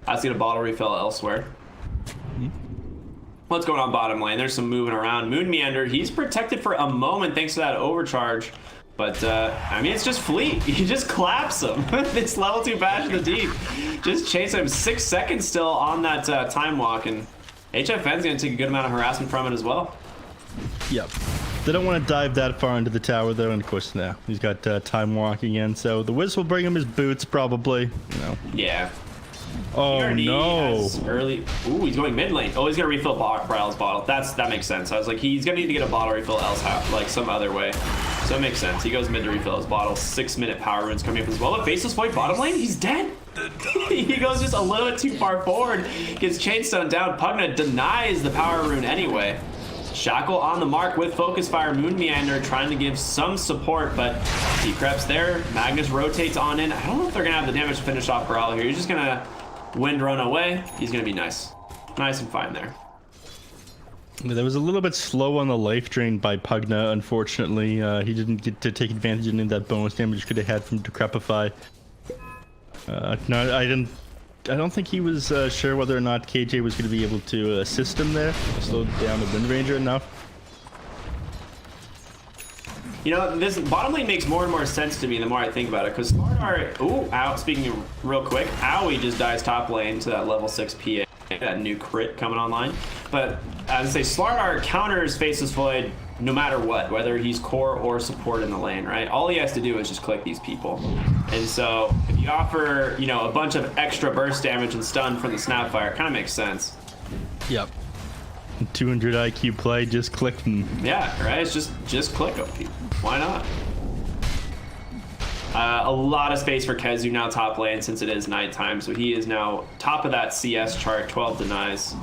Has to get a bottle refill elsewhere. What's going on bottom lane? There's some moving around. Moon Meander, he's protected for a moment thanks to that overcharge. But, I mean, it's just Fleet. He just claps him. It's level 2 Bash of the Deep. Just chase him. 6 seconds still on that time walk. And HFN's going to take a good amount of harassment from it as well. Yep. They don't want to dive that far into the tower, though, and of course, now he's got time walk again, so the Wiz will bring him his boots, probably. Yeah. Oh, no. Early. Ooh, he's going mid lane. Oh, he's going to refill Bryle's bottle. That makes sense. I was like, he's going to need to get a bottle refill else, like some other way. So it makes sense. He goes mid to refill his bottle. 6-minute power runes coming up as well. But Faceless Void bottom lane, he's dead. He goes just a little bit too far forward. Gets chain stun down. Pugna denies the power rune anyway. Shackle on the mark with Focus Fire. Moon Meander trying to give some support, but he creeps there. Magnus rotates on in. I don't know if they're going to have the damage to finish off Bryle here. He's just going to wind run away. He's going to be nice. Nice and fine there. That was a little bit slow on the life drain by Pugna, unfortunately. He didn't get to take advantage of any of that bonus damage he could have had from Decrepify. No, I don't think he was sure whether or not KJ was going to be able to assist him there. Slowed down the Wind Ranger enough. This bottom lane makes more and more sense to me the more I think about it, because Slardar, speaking of real quick, Aoi just dies top lane to that level 6 PA, that new crit coming online. But I would say Slardar counters Faceless Void no matter what, whether he's core or support in the lane, right? All he has to do is just click these people. And so if you offer, you know, a bunch of extra burst damage and stun from the Snapfire, it kind of makes sense. Yep. 200 IQ play, just click them. Yeah, right? It's just click them. Why not? A lot of space for KheZu now top lane since it is nighttime, so he is now top of that CS chart, 12 denies.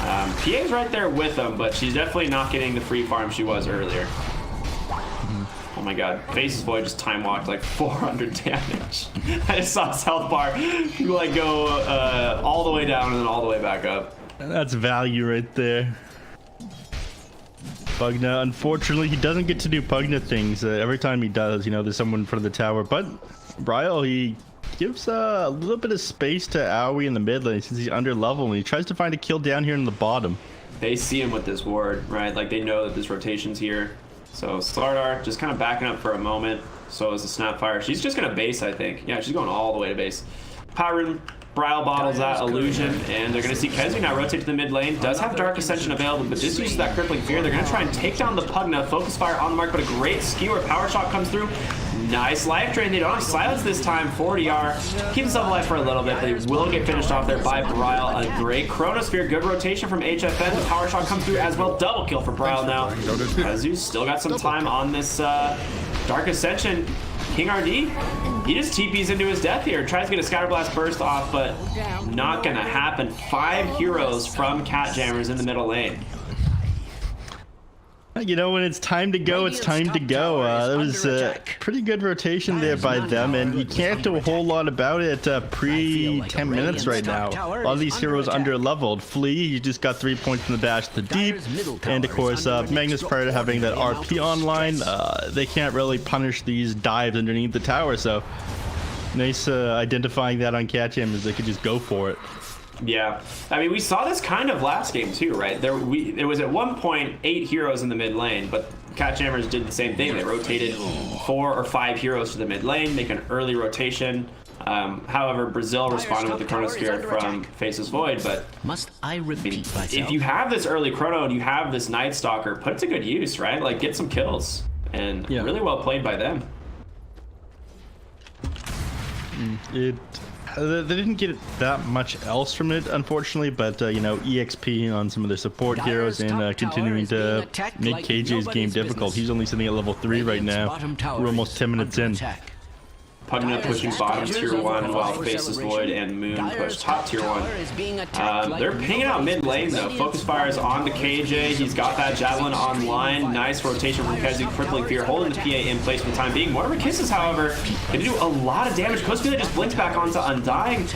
PA's right there with him, but she's definitely not getting the free farm she was earlier. Oh my god, Face's Void just time walked like 400 damage. I just saw his health bar like go all the way down and then all the way back up. That's value right there. Pugna, unfortunately, he doesn't get to do Pugna things. Every time he does, you know, there's someone in front of the tower. But Bryle, he gives a little bit of space to Aoi in the mid lane since he's under level, and he tries to find a kill down here in the bottom. They see him with this ward, right? Like, they know that this rotation's here. So Slardar just kind of backing up for a moment. So is the Snapfire. She's just going to base, I think. Yeah, she's going all the way to base. Power Bryle bottles that illusion, and they're going to see KheZu now rotate to the mid lane. Does have Dark Ascension available, but just uses that crippling fear. They're going to try and take down the Pugna. Focus fire on the mark, but a great skewer. Power shot comes through. Nice life drain. They don't have silence this time. 40R. Keep himself alive for a little bit, but he will get finished off there by Bryle. A great Chronosphere. Good rotation from HFN. The power shot comes through as well. Double kill for Bryle now. KheZu's still got some time on this Dark Ascension. King RD, he just TPs into his death here. Tries to get a Scatterblast burst off, but not gonna happen. 5 heroes from CatJAMMERS in the middle lane. You know, when it's time to go, it's time to go. That was a pretty good rotation there by them, and you can't do a whole lot about it pre 10 minutes right now. A lot of these heroes under-leveled. Flea, he just got 3 points in the dash to deep, and of course, Magnus, prior to having that RP online, they can't really punish these dives underneath the tower, so nice identifying that on CatJAMMERS. They could just go for it. Yeah, I mean, we saw this kind of last game too, right? There was at one point 8 heroes in the mid lane, but CatJAMMERS did the same thing. They rotated 4 or 5 heroes to the mid lane, make an early rotation. However, Brazil responded with the Chronosphere from Face's Void, but must I repeat myself? If you have this early Chrono and you have this Night Stalker, put it to good use, right? Like, get some kills, and really well played by them. They didn't get that much else from it, unfortunately, but you know, EXP on some of their support heroes and continuing to make KJ's game difficult. He's only sitting at level 3 right now. We're almost 10 minutes in. Pugna pushing bottom tier 1 while Face's Void and Moon push top tier 1. They're pinging out mid lane though. Focus fire is on to KJ. He's got that Javelin online. Nice rotation from KheZu. Crippling Fear holding the PA in place for the time being. Mortimer Kisses, however, going to do a lot of damage. Cosplay just blinks back onto Undying.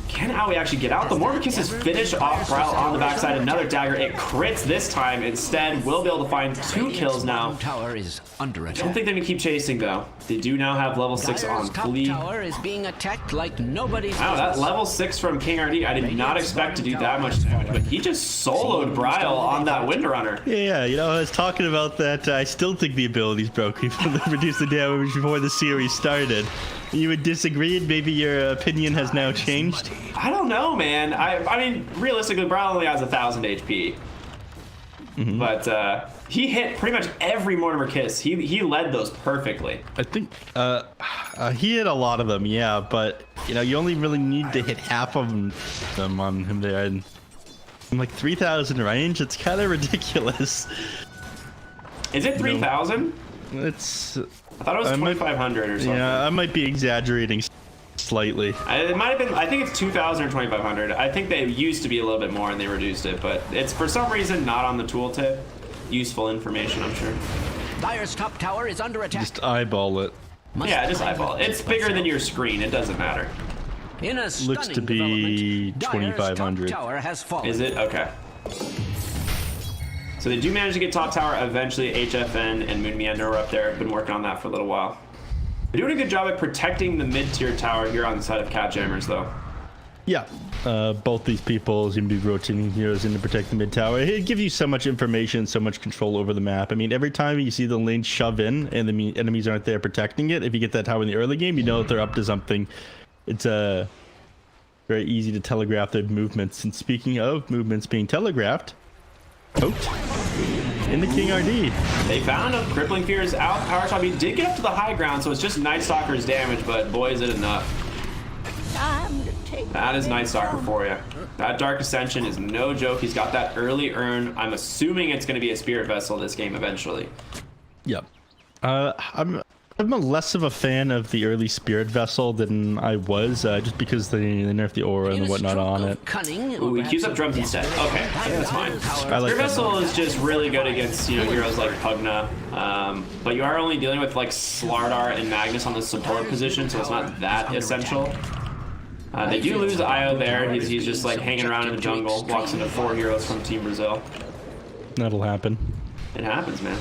Can Aoi actually get out? The Mortimer Kisses finish off Bryle on the backside. Another dagger. It crits this time. Instead, we'll be able to find 2 kills now. Tower is under attack. I don't think they're going to keep chasing, though. They do now have level 6 on Flea. Tower is being attacked like nobody's Wow, that level 6 from King RD, I did not expect to do that much damage, but he just soloed Bryle on that Windrunner. Yeah, you know, I was talking about that. I still think the ability's broken. They reduced the damage before the series started. You would disagree, and maybe your opinion has now changed? I don't know, man. I mean, realistically, Bryle only has 1,000 HP. But he hit pretty much every Mortimer Kiss. He led those perfectly. I think he hit a lot of them, yeah, but you know, you only really need to hit half of them on him there. And in like 3,000 range, it's kind of ridiculous. Is it 3,000? It's... I thought it was 2,500 or something. Yeah, I might be exaggerating slightly. It might have been, I think it's 2,000 or 2,500. I think they used to be a little bit more and they reduced it, but it's for some reason not on the tooltip. Useful information, I'm sure. Dire's top tower is under attack. Just eyeball it. Yeah, just eyeball it. It's bigger than your screen. It doesn't matter. In a Looks to be 2,500. Tower has fallen. Is it? Okay. So they do manage to get top tower eventually. HFN and Moon Meander are up there. Been working on that for a little while. They're doing a good job at protecting the mid-tier tower here on the side of CatJAMMERS, though. Yeah, both these people seem to be rotating heroes in to protect the mid tower. It gives you so much information, so much control over the map. I mean, every time you see the lane shove in and the enemies aren't there protecting it, if you get that tower in the early game, you know that they're up to something. It's very easy to telegraph their movements. And speaking of movements being telegraphed, in the King RD. They found him. Crippling Fear is out. Power Shot. He did get up to the high ground, so it's just Night Stalker's damage, but boy, is it enough. That is Night Stalker for you. That Dark Ascension is no joke. He's got that early earn. I'm assuming it's going to be a Spirit Vessel this game eventually. Yep. I'm less of a fan of the early Spirit Vessel than I was, just because they nerfed the aura and whatnot on it. Ooh, he keeps up drums instead. Okay, that's fine. Spirit Vessel is just really good against, you know, heroes like Pugna. But you are only dealing with like Slardar and Magnus on the support position, so it's not that essential. They do lose Io there. He's just like hanging around in the jungle, walks into 4 heroes from Team Brazil. That'll happen. It happens, man.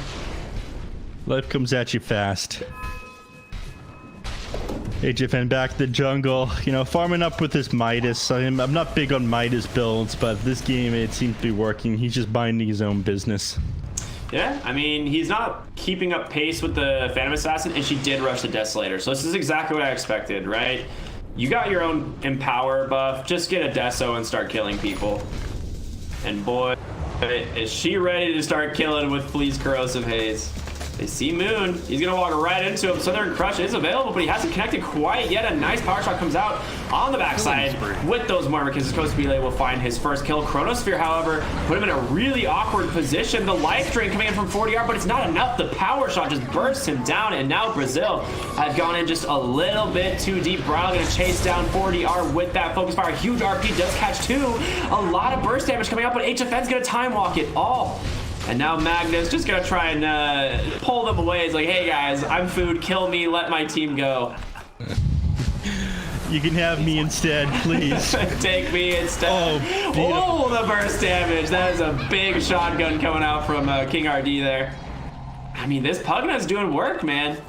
Life comes at you fast. HFN back to the jungle, you know, farming up with this Midas. I'm not big on Midas builds, but this game it seems to be working. He's just minding his own business. Yeah, I mean, he's not keeping up pace with the Phantom Assassin, and she did rush the Desolator. So this is exactly what I expected, right? You got your own Empower buff. Just get a Deso and start killing people. And boy, is she ready to start killing with Flea's Corrosive Haze. They see Moon. He's going to walk right into him. Southern Crush is available, but he hasn't connected quite yet. A nice power shot comes out on the backside with those Mormicans. Coast Belay will find his first kill. Chronosphere, however, put him in a really awkward position. The life drain coming in from 40R, but it's not enough. The power shot just bursts him down, and now Brazil have gone in just a little bit too deep. Braille going to chase down 40R with that focus fire. Huge RP does catch 2. A lot of burst damage coming out, but HFN's going to time walk it all. And now Magnus just gonna try and pull them away. He's like, hey guys, I'm food, kill me, let my team go. You can have me instead, please. Take me instead. Oh, the burst damage. That is a big shotgun coming out from King RD there. I mean, this Pugna's doing work, man.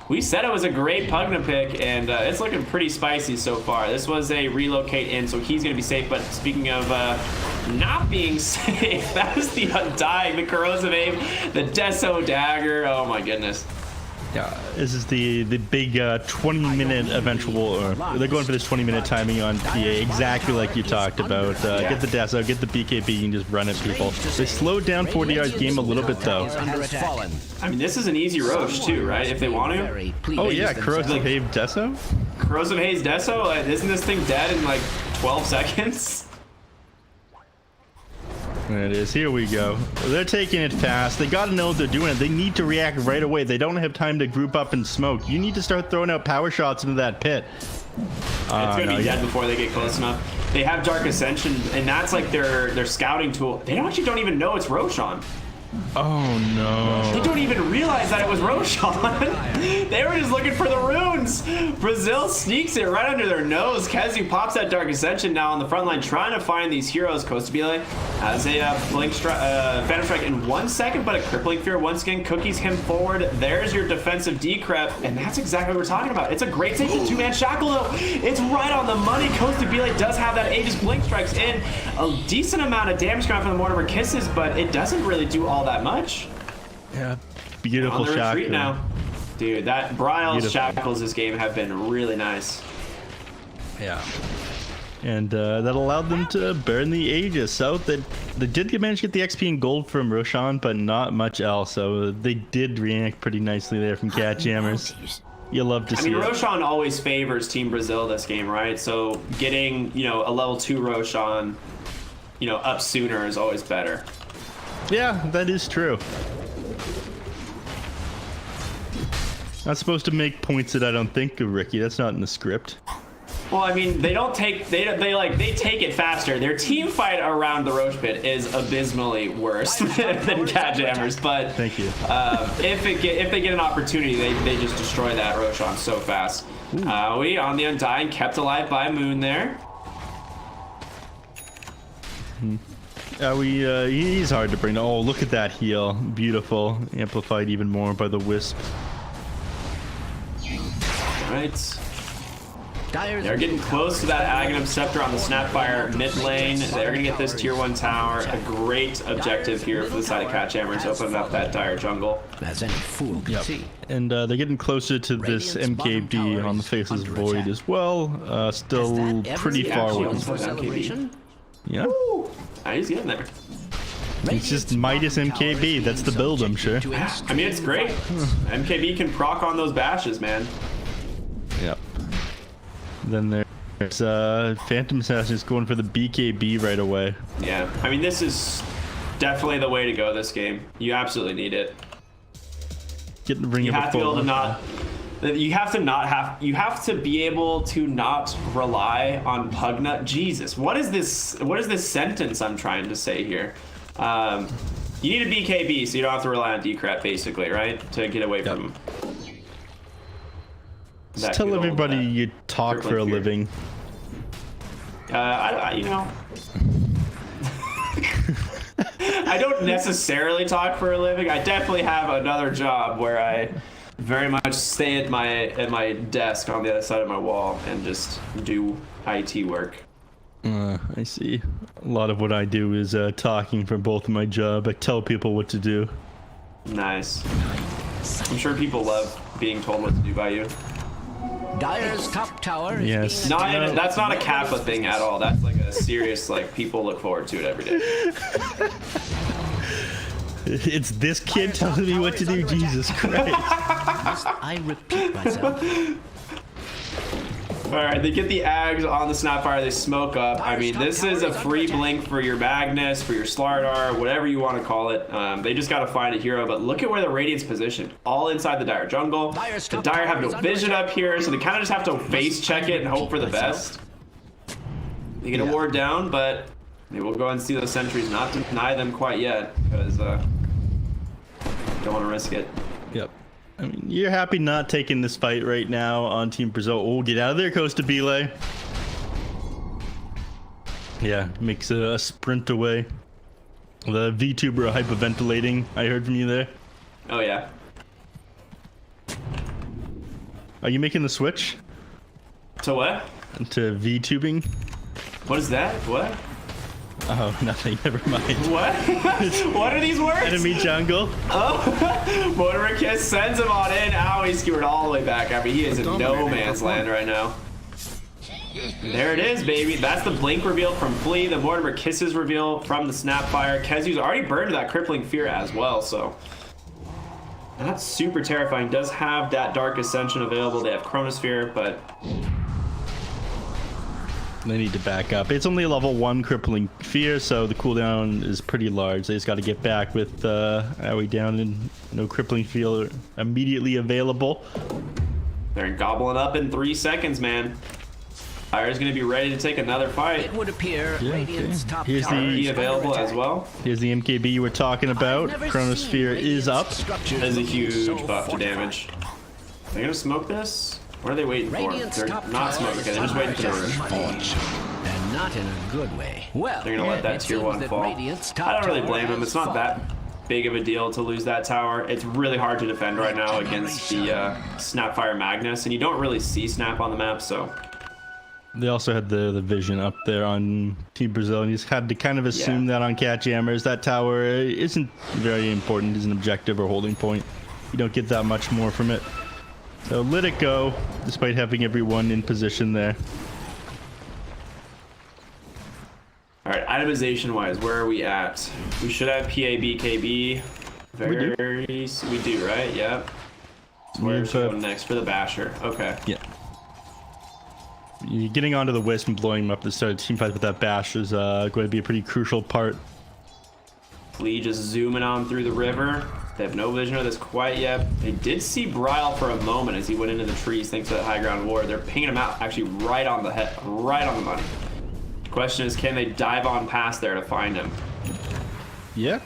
We said it was a great Pugna pick, and it's looking pretty spicy so far. This was a relocate in, so he's going to be safe. But speaking of not being safe, that is the Undying, the Corrosive Aim, the Deso Dagger. Oh, my goodness. Yeah, this is the big 20-minute eventual. They're going for this 20-minute timing on PA, exactly like you talked about. Get the Deso, get the BKB, and just run at people. They slowed down 40R's game a little bit, though. I mean, this is an easy Roche, too, right? If they want to. Oh, yeah, Corrosive Haze Deso? Corrosive Haze Deso? Like, isn't this thing dead in, like, 12 seconds? There it is. Here we go. They're taking it fast. They gotta know what they're doing. They need to react right away. They don't have time to group up and smoke. You need to start throwing out power shots into that pit. It's gonna be dead before they get close enough. They have Dark Ascension, and that's like their scouting tool. They actually don't even know it's Roshan. Oh no. They don't even realize that it was Roshan. They were just looking for the runes. Brazil sneaks it right under their nose. Kezu pops that Dark Ascension now on the front line, trying to find these heroes. Costa Belay has a blink Phantom Strike in 1 second, but a Crippling Fear once again cookies him forward. There's your defensive decrep, and that's exactly what we're talking about. It's a great safety. 2-man shackle though. It's right on the money. Costa Belay does have that Aegis blink strikes in. A decent amount of damage coming from the Mortimer Kisses, but it doesn't really do all that much. Yeah, beautiful on the retreat shackle now, dude. That Braille's shackles this game have been really nice. Yeah, and that allowed them to burn the Aegis out. They did manage to get the XP and gold from Roshan, but not much else. So they did react pretty nicely there from CatJAMMERS. You love to see it. Roshan always favors Team Brazil this game, right? So getting, you know, a level 2 Roshan, you know, up sooner is always better. Yeah, that is true. Not supposed to make points that I don't think of, Ricky. That's not in the script. Well, I mean, they don't take they take it faster. Their team fight around the Roche pit is abysmally worse than CatJAMMERS. But thank you. If they get an opportunity, they just destroy that Roshan so fast. We on the Undying, kept alive by Moon there. He's hard to bring down. Oh, look at that heal. Beautiful. Amplified even more by the Wisp. Right. They're getting close to that Aghanim Scepter on the Snapfire mid lane. They're going to get this tier 1 tower. A great objective here for the side of CatJAMMERS, opening up that dire jungle. As any fool can see. And they're getting closer to this MKB on the Faceless Void as well. Still pretty far away. MKB. Yeah. He's getting there. It's just Midas MKB. That's the build, I'm sure. I mean, it's great. MKB can proc on those bashes, man. Yep. Then there's Phantom Assassin's going for the BKB right away. Yeah, I mean, this is definitely the way to go this game. You absolutely need it. Getting the ring You of have to be able to not... You have to be able to not rely on Pugnut. Jesus, what is this sentence I'm trying to say here? You need a BKB so you don't have to rely on Decret, basically, right? To get away from Just tell everybody you talk for a living. You know, I don't necessarily talk for a living. I definitely have another job where I very much stay at my desk on the other side of my wall and just do IT work. I see. A lot of what I do is talking for both of my job. I tell people what to do. Nice. I'm sure people love being told what to do by you. Dyer's top tower is Yes. being Not, that's not a Kappa thing at all. That's like a serious, like, people look forward to it every day. It's this kid telling me what to do. Jesus Christ. I repeat myself. Alright, they get the Ags on the Snapfire, they smoke up. I mean, this is a free blink for your Magnus, for your Slardar, whatever you want to call it. They just got to find a hero, but look at where the Radiant's positioned. All inside the Dire jungle. The Dire have no vision up here, so they kind of just have to face check it and hope for the best. They get a ward down, but maybe we'll go and see those sentries not deny them quite yet, because don't want to risk it. Yep. I mean, you're happy not taking this fight right now on Team Brazil. Oh, get out of there, Costa Bile. Yeah, makes a sprint away. The VTuber hyperventilating, I heard from you there. Oh, yeah. Are you making the switch? To what? To VTubing? What is that? What? Oh, nothing. Never mind. What? What are these words? Enemy jungle. Oh, Mortimer Kiss sends him on in. Ow, he skewered all the way back. I mean, he is in no man's land right now. There it is, baby. That's the blink reveal from Flea. The Mortimer Kisses reveal from the Snapfire. Kezu's already burned that Crippling Fear as well, so that's super terrifying. Does have that Dark Ascension available. They have Chronosphere, but They need to back up. It's only a level 1 Crippling Fear, so the cooldown is pretty large. They just got to get back with Aoi down and no Crippling Fear immediately available. they're gobbling up in 3 seconds, man. Fire's going to be ready to take another fight. It would appear Yeah, Radiant's okay. top Here's tower the- is He under available attack. as well. Here's the MKB you were talking about. I've never Chronosphere seen is up. Radiant's structures That is a look huge so buff to fortified. damage. They're going to smoke this? What are they waiting for? Radiant's They're top not tower smoking. Okay, is they're just waiting for the under room. attack. And not in a good way. Well, They're gonna let that it tier seems 1 that fall. Radiant's top I don't really tower blame him. has It's not that fallen. big of a deal to lose that tower. It's really hard to defend right now against the Snapfire Magnus, and you don't really see Snap on the map, so They also had the vision up there on Team Brazil, and you just had to kind of assume that on CatJAMMERS. That tower isn't very important as an objective or holding point. You don't get that much more from it. So let it go, despite having everyone in position there. all right, itemization wise, where are we at? We should have PABKB. We do, right? Yep. So where's We've, going next for the Basher? Okay. Yeah. You're getting onto the Wisp and blowing them up to start a team fight with that bash is going to be a pretty crucial part. Flea just zooming on through the river. They have no vision of this quite yet. They did see Bryle for a moment as he went into the trees thanks to that high ground ward. They're pinging him out actually right on the head, right on the money. The question is, can they dive on past there to find him? Yeah.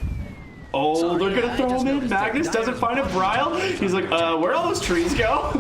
Oh, Sorry, they're gonna I throw just him in. noticed that Magnus doesn't find a Bryle. He's like, where'd all those trees go?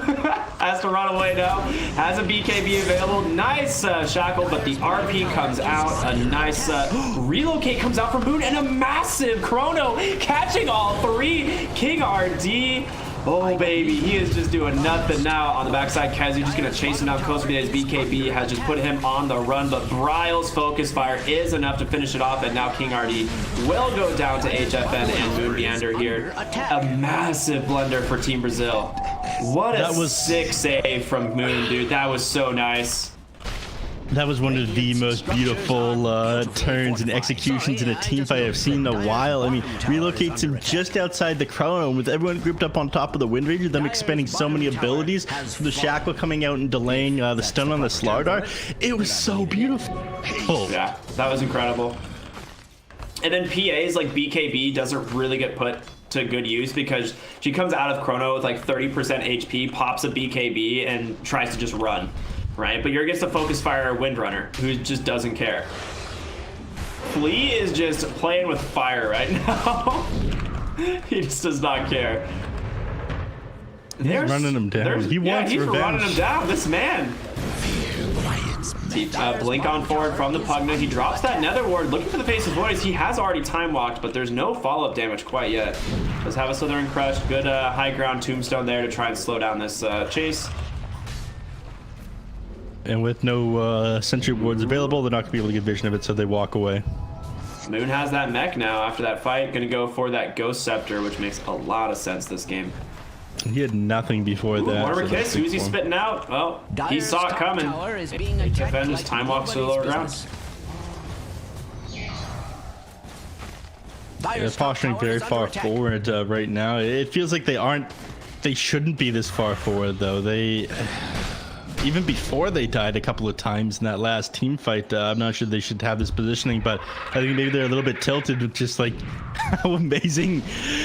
Has to run away now. Has a BKB available. Nice shackle, but the RP comes out. A nice relocate comes out from Moon, and a massive chrono catching all 3. King RD. Oh, baby, he is just doing nothing now on the backside. Kezu just going to chase him down close to his BKB, has just put him on the run, but Bryle's focus fire is enough to finish it off, and now King RD will go down to HFN and Moon Meander here. A massive blunder for Team Brazil. What a sick save from Moon, dude. That was so nice. That was one of the most beautiful turns and executions in a team fight I've seen in a while. I mean, relocates him just outside the chrono with everyone grouped up on top of the Wind Ranger, them expending so many abilities, the Shackle coming out and delaying the stun on the Slardar. It was so beautiful. Yeah, that was incredible. And then PA's like BKB doesn't really get put to good use because she comes out of chrono with like 30% HP, pops a BKB, and tries to just run. Right, but you're against a Focus Fire Windrunner who just doesn't care. Flea is just playing with fire right now. He just does not care. He's running him down. He wants he's revenge. running him down. This man. Blink on forward from the Pugna. He drops that Nether Ward, looking for the Face of Void. He has already time walked, but there's no follow-up damage quite yet. Does have a Slithering Crush. Good high ground Tombstone there to try and slow down this chase. And with no sentry wards available, they're not going to be able to get vision of it, so they walk away. Moon has that mech now after that fight. Going to go for that Ghost Scepter, which makes a lot of sense this game. He had nothing before that. Warmer Kiss, who's he spitting out? Well, he saw it coming. Defend just time walks to the lower ground. They're posturing very far forward right now. It feels like they shouldn't be this far forward, though. Even before they died a couple of times in that last team fight, I'm not sure they should have this positioning, but I think maybe they're a little bit tilted with just like how amazing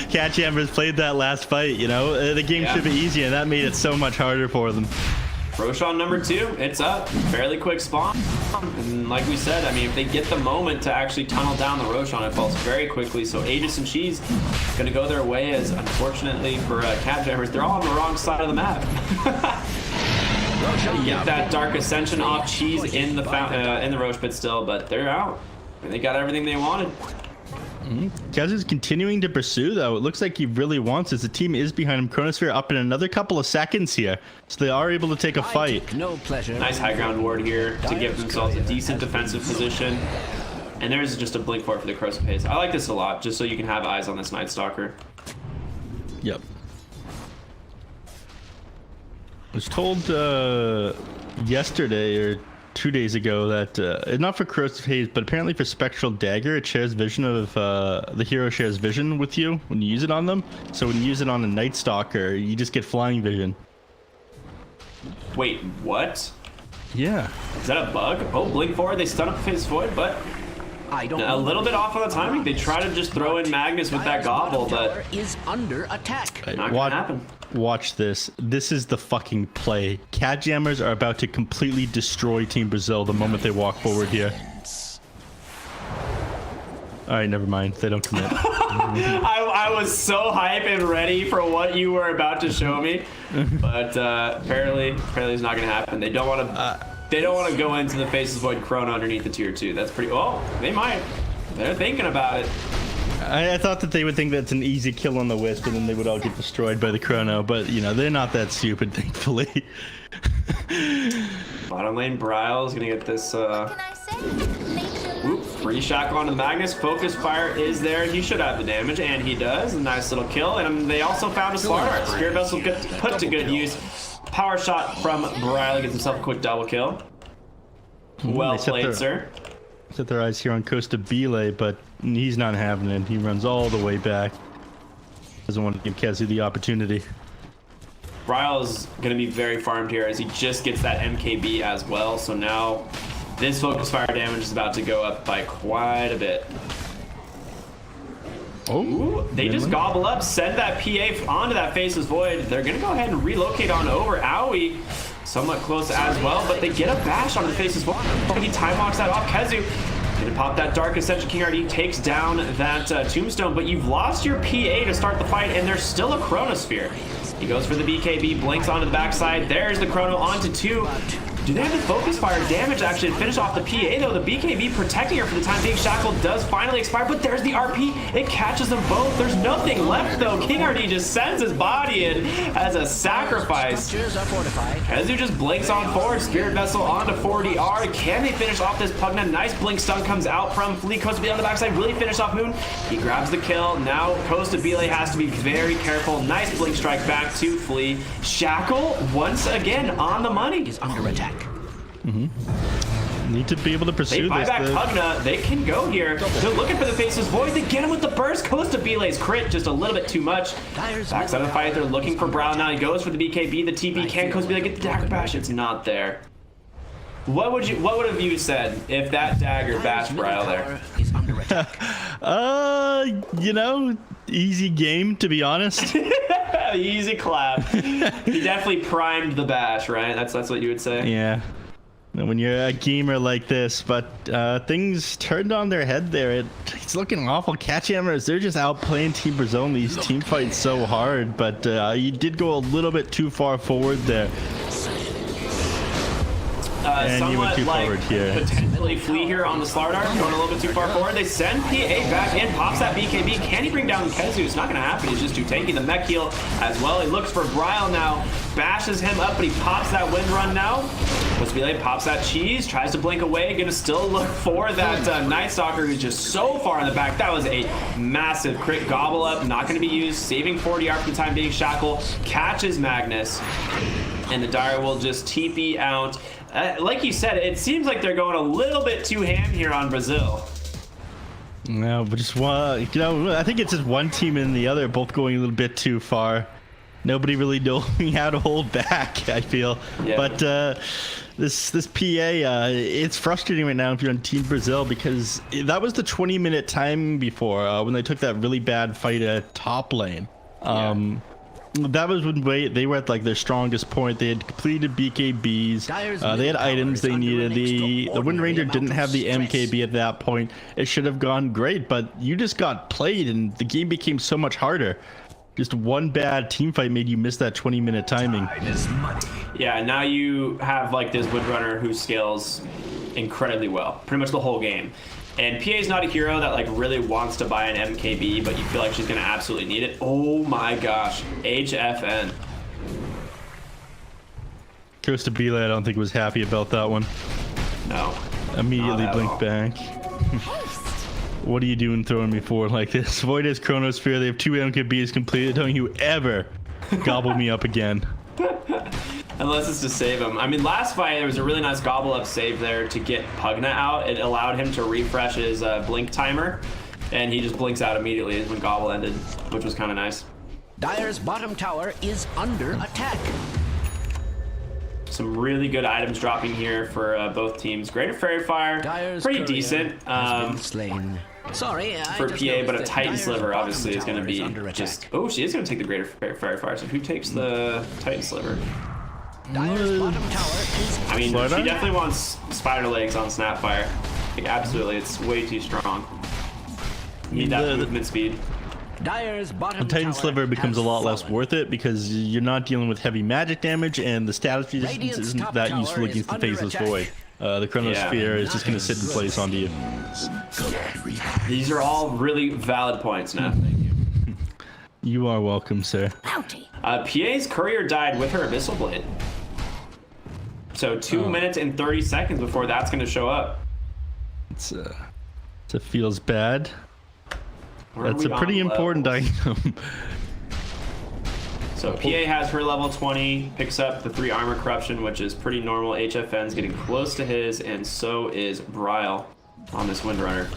CatJAMMERS played that last fight, you know? The game should be easy, and that made it so much harder for them. Roshan number 2, it's up. Fairly quick spawn. And like we said, I mean, if they get the moment to actually tunnel down the Roshan, it falls very quickly. So Aegis and Cheese going to go their way as, unfortunately for CatJAMMERS, they're all on the wrong side of the map. Get that Dark Ascension off. Cheese in the Roche Pit still, but they're out. And they got everything they wanted. Kaz is continuing to pursue, though. It looks like he really wants it. The team is behind him. Chronosphere up in another couple of seconds here, so they are able to take a fight. No pleasure. Nice high ground ward here to give themselves a decent defensive position. And there's just a blink for the Corrosive Haze. I like this a lot, just so you can have eyes on this Night Stalker. Yep. I was told yesterday or 2 days ago that not for Corrosive Haze, but apparently for Spectral Dagger, it shares vision of the hero shares vision with you when you use it on them. So when you use it on a Night Stalker, you just get flying vision. Wait, what? Yeah. Is that a bug? Oh, blink forward. They stun up Face Void, but a little bit off on the timing. They try to just throw in Magnus with that gobble, but is under attack. Not gonna happen. Watch this. This is the fucking play. CatJAMMERS are about to completely destroy Team Brazil the moment they walk forward here. All right, never mind. They don't commit. I was so hype and ready for what you were about to show me, but apparently it's not gonna happen. They don't want to. They don't want to go into the Faces Void Chrono underneath the tier 2. That's pretty. Oh, they might. They're thinking about it. I thought that they would think that's an easy kill on the Wisp, and then they would all get destroyed by the Chrono. But you know, they're not that stupid, thankfully. Bottom lane, Brile is gonna get this. Free shackle onto the Magnus. Focus Fire is there. He should have the damage, and he does. A nice little kill. And they also found a Slardar. Spirit Vessel put to good use. Power shot from Brile gets himself a quick double kill. Well played, sir. Set their eyes here on Costa Bile, but he's not having it. He runs all the way back. Doesn't want to give Kazu the opportunity. Brile is going to be very farmed here as he just gets that MKB as well. So now this Focus Fire damage is about to go up by quite a bit. Oh, they just gobble up, send that PA onto that Faceless Void. They're going to go ahead and relocate on over. Owie, somewhat close as well, but they get a bash onto the Faceless Void. He time walks that off. Kezu going to pop that Dark Ascension. King RD takes down that Tombstone, but you've lost your PA to start the fight, and there's still a Chronosphere. He goes for the BKB, blinks onto the backside. There's the Chrono onto 2. Do they have the Focus Fire damage actually to finish off the PA, though? The BKB protecting her for the time being. Shackle does finally expire, but there's the RP. It catches them both. There's nothing left, though. King RD just sends his body in as a sacrifice. Kezu just blinks on forward. Spirit Vessel onto 4DR. Can they finish off this Pugna? Nice blink stun comes out from Flea. Costa Bile on the backside. Will he finish off Moon? He grabs the kill. Now Costa Bile has to be very careful. Nice blink strike back to Flea. Shackle once again on the money. Is under attack. Need to be able to pursue They buy this. back Pugna. They can go here. They're looking for the Faceless Void. They get him with the burst. Goes to Belay's crit just a little bit too much. Backs out of the fight. They're looking for Brown now. He goes for the BKB. The TP can't go. Belay get the dagger bash. It's not there. What would have you said if that dagger bashed Braille there? You know, easy game to be honest. Easy clap. He definitely primed the bash, right? That's what you would say. Yeah. When you're a gamer like this, but things turned on their head there. It's looking awful. CatJAMMERS, they're just outplaying Team Brazil in these team fights so hard, but you did go a little bit too far forward there. And you went too forward here. Potentially flee here on the Slardar, going a little bit too far forward. They send PA back in, pops that BKB. Can he bring down Kezu? It's not going to happen. He's just too tanky. The mech heal as well. He looks for Braille now, bashes him up, but he pops that wind run now. What's Belay? Pops that cheese, tries to blink away. Going to still look for that Night Stalker who's just so far in the back. That was a massive crit gobble up. Not going to be used. Saving 40 R for the time being. Shackle catches Magnus, and the Dire will just TP out. Like you said, it seems like they're going a little bit too ham here on Brazil. No, but just one. You know, I think it's just one team and the other both going a little bit too far. Nobody really knowing how to hold back, I feel. Yeah. But this PA, it's frustrating right now if you're on Team Brazil, because that was the 20-minute time before when they took that really bad fight at top lane. That was when they were at like their strongest point. They had completed BKBs. They had items they needed. The Wind Ranger didn't have the MKB at that point. It should have gone great, but you just got played and the game became so much harder. Just one bad team fight made you miss that 20-minute timing. Yeah, now you have like this Windrunner who scales incredibly well, pretty much the whole game. And PA is not a hero that like really wants to buy an MKB, but you feel like she's gonna absolutely need it. Oh my gosh, HFN. Goes to Belay, I don't think was happy about that one. No. Immediately blinked back. What are you doing throwing me forward like this? Void has Chronosphere, they have 2 MKBs completed. Don't you ever gobble me up again. Unless it's to save him. I mean, last fight, there was a really nice gobble up save there to get Pugna out. It allowed him to refresh his blink timer, and he just blinks out immediately when gobble ended, which was kind of nice. Dire's bottom tower is under attack. Some really good items dropping here for both teams. Greater Fairy Fire, Dire's pretty decent. Slain. Sorry, for PA, but a Titan Sliver obviously is going to be just... Oh, she is going to take the Greater Fairy Fire, so who takes the Titan Sliver? Dire's bottom tower is... I mean, she definitely wants Spider Legs on Snapfire. Like, absolutely, it's way too strong. You need that movement speed. Dire's bottom Titan Sliver becomes a lot less worth it because you're not dealing with heavy magic damage, and the status resistance isn't that useful against the Faceless Void. The Chronosphere is just going to sit in place onto you. These are all really valid points now. Thank you. You are welcome, sir. PA's Courier died with her Abyssal Blade. So 2 minutes and 30 seconds before that's going to show up. It feels bad. That's a pretty important item. So PA has her level 20, picks up the 3 armor corruption, which is pretty normal. HFN's getting close to his, and so is Braille on this Windrunner.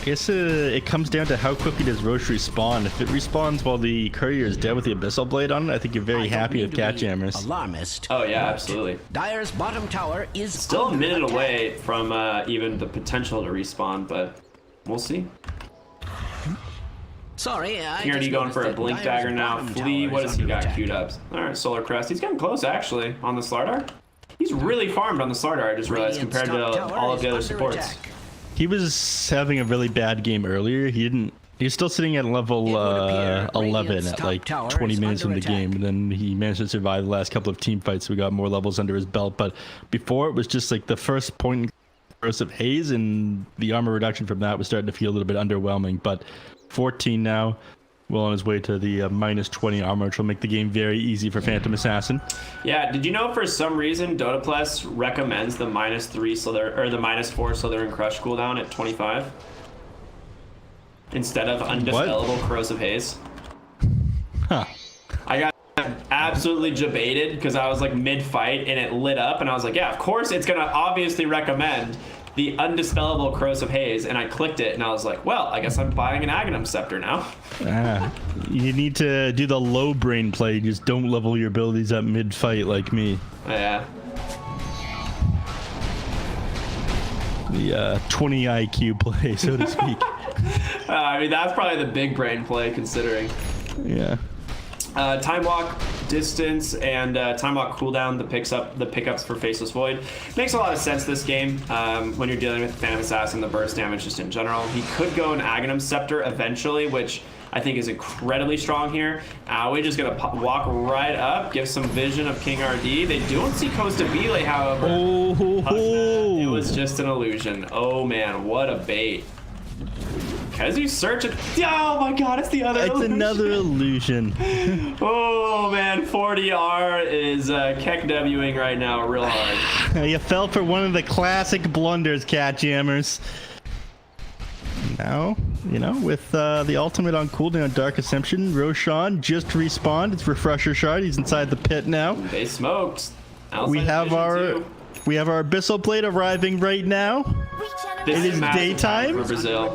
I guess it comes down to how quickly does Roche respawn. If it respawns while the Courier is dead with the Abyssal Blade on it, I think you're very happy with CatJAMMERS. Alarmist. Oh yeah, absolutely. Dire's bottom tower is still a minute away from even the potential to respawn, but we'll see. Sorry, Here he going for a blink dagger now. Flea, what has he got queued up? All right, Solar Crest. He's getting close actually on the Slardar. He's really farmed on the Slardar, I just realized, compared to all of the other supports. He was having a really bad game earlier. He was still sitting at level 11 at like 20 minutes in the game, and then he managed to survive the last couple of team fights, so we got more levels under his belt. But before, it was just like the first point in Corrosive Haze, and the armor reduction from that was starting to feel a little bit underwhelming. But 14 now, well on his way to the minus 20 armor, which will make the game very easy for Phantom Assassin. Yeah, did you know for some reason Dota Plus recommends the -3 Slither or the -4 Slytherin Crush cooldown at 25 instead of Undispellable Corrosive Haze? Huh. I got absolutely debated because I was like mid-fight and it lit up and I was like, yeah, of course it's gonna obviously recommend the Undispellable Corrosive Haze, and I clicked it and I was like, well, I guess I'm buying an Aghanim Scepter now. You need to do the low brain play. Just don't level your abilities up mid-fight like me. Yeah. The 20 IQ play, so to speak. I mean, that's probably the big brain play considering. Yeah. Time walk, distance, and time walk cooldown, the pickups for Faceless Void. Makes a lot of sense this game when you're dealing with Phantom Assassin, the burst damage just in general. He could go an Aghanim Scepter eventually, which I think is incredibly strong here. Aoi just gonna walk right up, give some vision of King RD. They don't see Costa Bile, however. Oh, it was just an illusion. Oh man, what a bait. As you search it, oh my god, it's the other illusion. It's another illusion. Oh man, 40R is KEKWing right now real hard. You fell for one of the classic blunders, CatJAMMERS. Now, you know, with the ultimate on cooldown, Dark Ascension, Roshan just respawned. It's Refresher Shard. He's inside the pit now. They smoked. We have our Abyssal Blade arriving right now. This it is daytime for Brazil.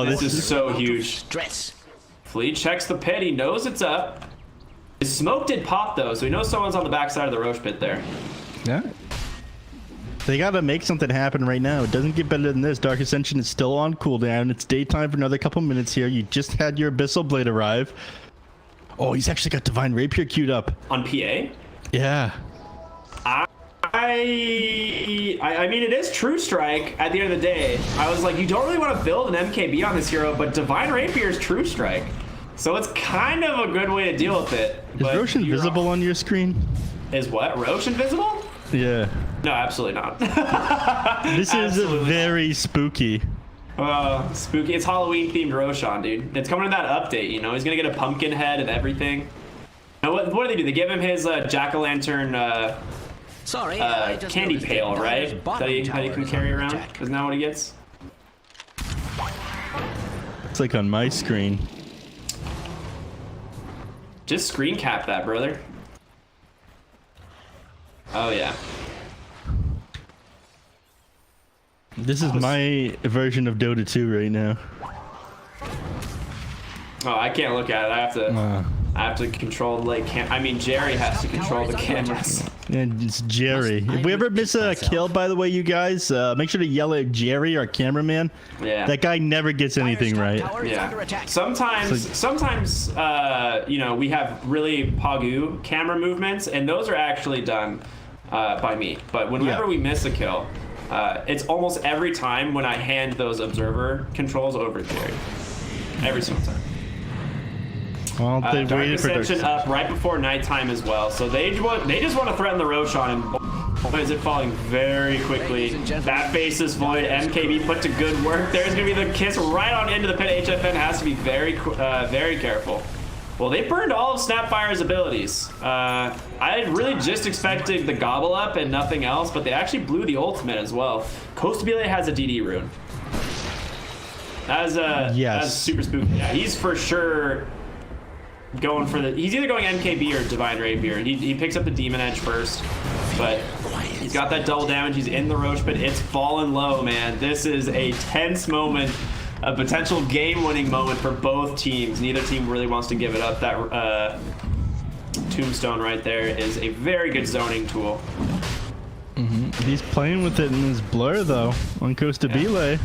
This is so huge. Stress. Flea checks the pit. He knows it's up. His smoke did pop though, so he knows someone's on the backside of the Roche pit there. Yeah. They gotta make something happen right now. It doesn't get better than this. Dark Ascension is still on cooldown. It's daytime for another couple minutes here. You just had your Abyssal Blade arrive. Oh, he's actually got Divine Rapier queued up. On PA? Yeah. I mean, it is True Strike at the end of the day. I was like, you don't really want to build an MKB on this hero, but Divine Rapier is True Strike. So it's kind of a good way to deal with it. Is Roche invisible on your screen? Is what? Roche invisible? Yeah. No, absolutely not. This is very spooky. Spooky. It's Halloween themed Roshan, dude. It's coming in that update, you know? He's gonna get a pumpkin head and everything. Now, what do they do? They give him his jack-o'-lantern candy pail, right? That he can carry around? Isn't that what he gets? It's like on my screen. Just screen cap that, brother. Oh, yeah. This is my version of Dota 2 right now. Oh, I can't look at it. I have to control the Jerry has to control the cameras. And it's Jerry. If we ever miss a kill, by the way, you guys, make sure to yell at Jerry, our cameraman. Yeah. That guy never gets anything right. Yeah. Sometimes, you know, we have really Pagu camera movements, and those are actually done by me. But whenever we miss a kill, it's almost every time when I hand those observer controls over to Jerry. Every single time. Well, they Dark waited for Ascension up right before nighttime as well, so they just want to threaten the Roshan, and boy, is it falling very quickly. That Faceless Void, MKB put to good work. There's gonna be the kiss right on into the pit. HFN has to be very careful. Well, they burned all of Snapfire's abilities. I really just expected the Gobble Up and nothing else, but they actually blew the ultimate as well. Costabile has a DD rune. That's super spooky. Yeah, he's for sure going for he's either going MKB or Divine Rapier. He picks up the Demon Edge first, but he's got that double damage. He's in the Roche pit. It's fallen low, man. This is a tense moment, a potential game-winning moment for both teams. Neither team really wants to give it up. That Tombstone right there is a very good zoning tool. He's playing with it in his blur, though, on Costabile.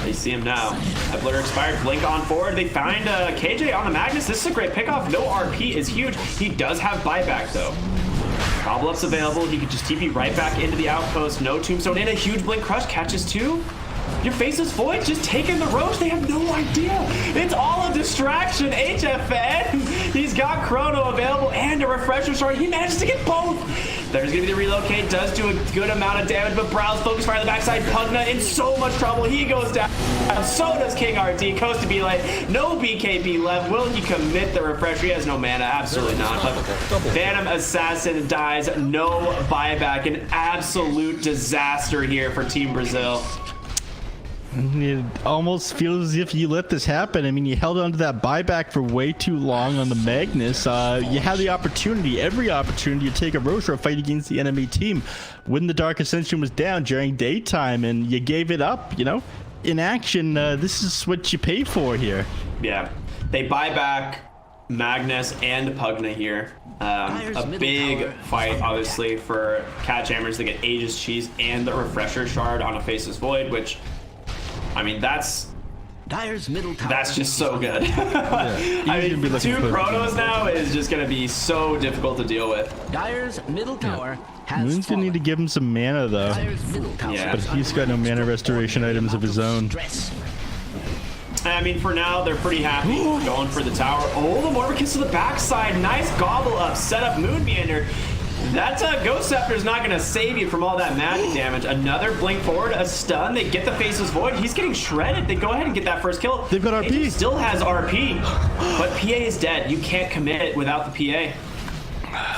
You see him now. That blur expired. Blink on forward. They find KJ on the Magnus. This is a great pickoff. No RP is huge. He does have buyback, though. Gobble Up's available. He could just TP right back into the outpost. No Tombstone and a huge Blink Crush. Catches two. Your Faceless Void just taking the Roche. They have no idea. It's all a distraction. HFN. He's got Chrono available and a Refresher Shard. He manages to get both. There's going to be the relocate. Does do a good amount of damage, but Browse focus fire on the backside. Pugna in so much trouble. He goes down. So does King RT. Costabile. No BKB left. Will he commit the Refresher? He has no mana. Absolutely not. But Phantom Assassin dies. No buyback. An absolute disaster here for Team Brazil. It almost feels as if you let this happen. I mean, you held on to that buyback for way too long on the Magnus. You had the opportunity, every opportunity, to take a Rosra fight against the enemy team when the Dark Ascension was down during daytime, and you gave it up, you know? In action, this is what you pay for here. Yeah. They buy back Magnus and Pugna here. A big fight, obviously, for CatJAMMERS to get Aegis Cheese and the Refresher Shard on a Faceless Void, which, I mean, that's just so good. I mean, 2 Chronos now is just going to be so difficult to deal with. Dire's middle tower has Moon's gonna need to give him some mana, though. Yeah. But he's got no mana restoration items of his own. I mean, for now, they're pretty happy going for the tower. Oh, the Mortar Kiss to the backside. Nice gobble up, set up Moon Meander. That Ghost Scepter is not going to save you from all that magic damage. Another blink forward, a stun. They get the Faceless Void. He's getting shredded. They go ahead and get that first kill. They've got RP. He still has RP, but PA is dead. You can't commit without the PA.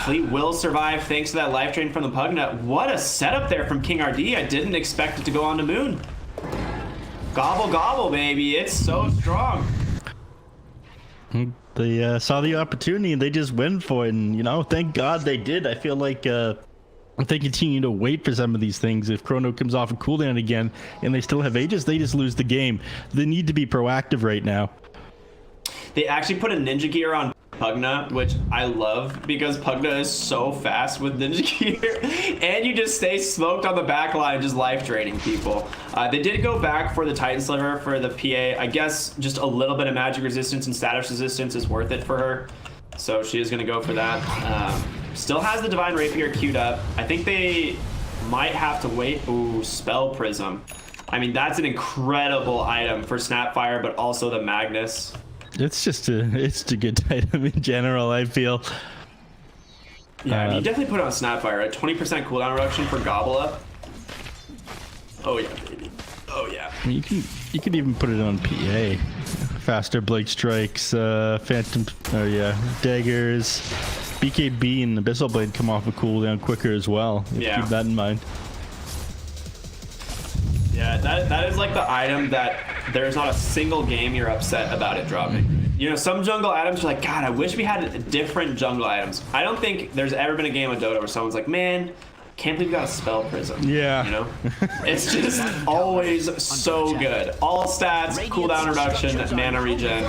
Fleet will survive thanks to that life drain from the Pugna. What a setup there from King RD. I didn't expect it to go on to Moon. Gobble, gobble, baby. It's so strong. They saw the opportunity and they just went for it, and you know, thank God they did. I feel like if they continue to wait for some of these things, if Chrono comes off a cooldown again and they still have Aegis, they just lose the game. They need to be proactive right now. They actually put a ninja gear on Pugna, which I love because Pugna is so fast with ninja gear, and you just stay smoked on the back line, just life draining people. They did go back for the Titan Sliver for the PA. I guess just a little bit of magic resistance and status resistance is worth it for her, so she is going to go for that. Still has the Divine Rapier queued up. I think they might have to wait. Ooh, Spell Prism. I mean, that's an incredible item for Snapfire, but also the Magnus. It's a good item in general, I feel. Yeah, I mean, you definitely put it on Snapfire, right? 20% cooldown reduction for Gobble Up. Oh yeah, baby. Oh yeah. You can even put it on PA. Faster Blade Strikes, Phantom, Daggers, BKB and Abyssal Blade come off a cooldown quicker as well. Yeah. Keep that in mind. Yeah, that is like the item that there's not a single game you're upset about it dropping. You know, some jungle items are like, God, I wish we had different jungle items. I don't think there's ever been a game of Dota where someone's like, man, can't believe we got a Spell Prism. Yeah. You know? It's just always so good. All stats, cooldown reduction, mana regen.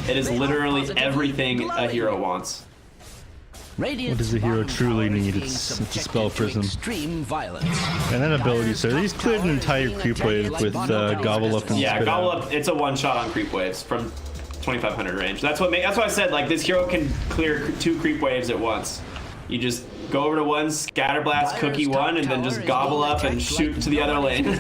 It is literally everything a hero wants. What does a hero truly need? It's a Spell Prism. Extreme violence. And that ability, sir. He's cleared an entire creep wave with Gobble Up and Yeah, Spit Gobble Out. Up, it's a one-shot on creep waves from 2500 range. That's why I said, like, this hero can clear 2 creep waves at once. You just go over to one, Scatterblast, Cookie one, and then just Gobble Up and shoot to the other lane.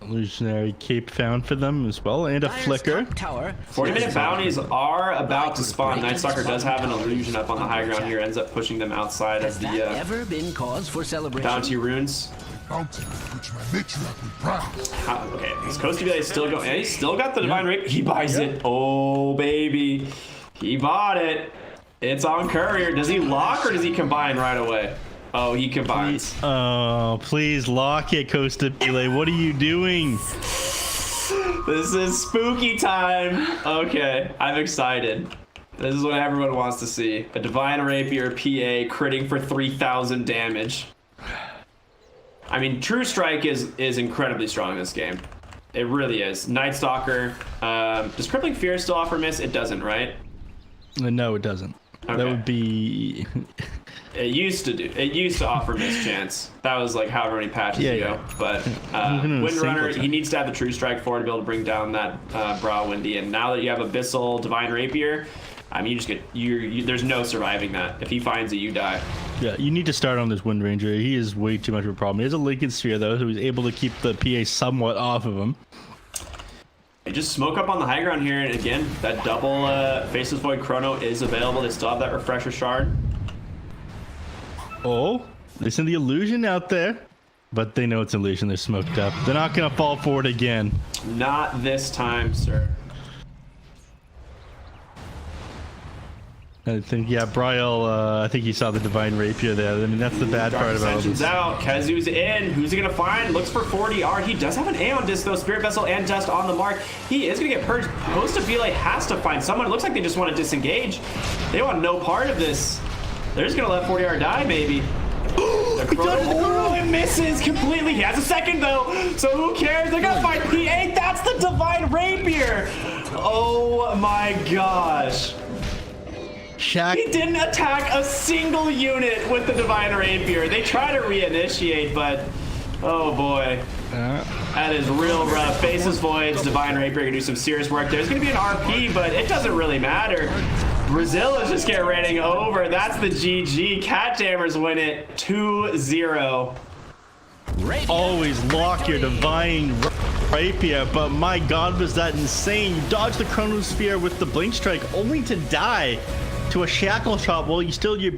Illusionary Cape found for them as well, and a Flicker. 40-minute bounties are about to spawn. Nightstalker does have an illusion up on the high ground here, ends up pushing them outside of the ever been cause for celebration? bounty runes. Fountain, which my matriarch would proud. Okay, is Kosti still going? And he's still got the Divine Rape. He buys it. Oh, baby. He bought it. It's on Courier. Does he lock or does he combine right away? Oh, he combines. Oh, please lock it, Costa Pele. What are you doing? This is spooky time. Okay, I'm excited. This is what everyone wants to see. A Divine Rapier PA critting for 3000 damage. I mean, True Strike is incredibly strong in this game. It really is. Nightstalker. Does Crippling Fear still offer miss? It doesn't, right? No, it doesn't. Okay. That would be... It used to offer mischance. That was like however many patches ago. But Windrunner, he needs to have the True Strike for to be able to bring down that Bra Windy. And now that you have Abyssal Divine Rapier, I mean, you just get there's no surviving that. If he finds it, you die. Yeah, you need to start on this Wind Ranger. He is way too much of a problem. He has a Lincoln Sphere though, so he's able to keep the PA somewhat off of him. They just smoke up on the high ground here, and again, that double Faceless Void Chrono is available. They still have that Refresher Shard. Oh, they send the illusion out there, but they know it's illusion. They're smoked up. They're not gonna fall for it again. Not this time, sir. I think, yeah, Brial, I think he saw the Divine Rapier there. I mean, that's the bad part about Ascension's this. out. Kezu's in. Who's he going to find? Looks for 40R. He does have an Aeon Disc, though. Spirit Vessel and Dust on the mark. He is going to get purged. Post of Belay has to find someone. It looks like they just want to disengage. They want no part of this. They're just going to let 40R die, maybe. Oh, it misses completely. He has a second, though. So who cares? They're going to find P8. That's the Divine Rapier. Oh, my gosh. Shaq. He didn't attack a single unit with the Divine Rapier. They try to reinitiate, but oh boy. That is real rough. Faceless Voids, Divine Rapier can do some serious work. There's going to be an RP, but it doesn't really matter. Brazil is just getting running over. That's the GG. CatJAMMERS win it 2-0. Always lock your Divine Rapier, but my god, was that insane. You dodge the Chronosphere with the Blink Strike only to die to a Shackle Shot while you still your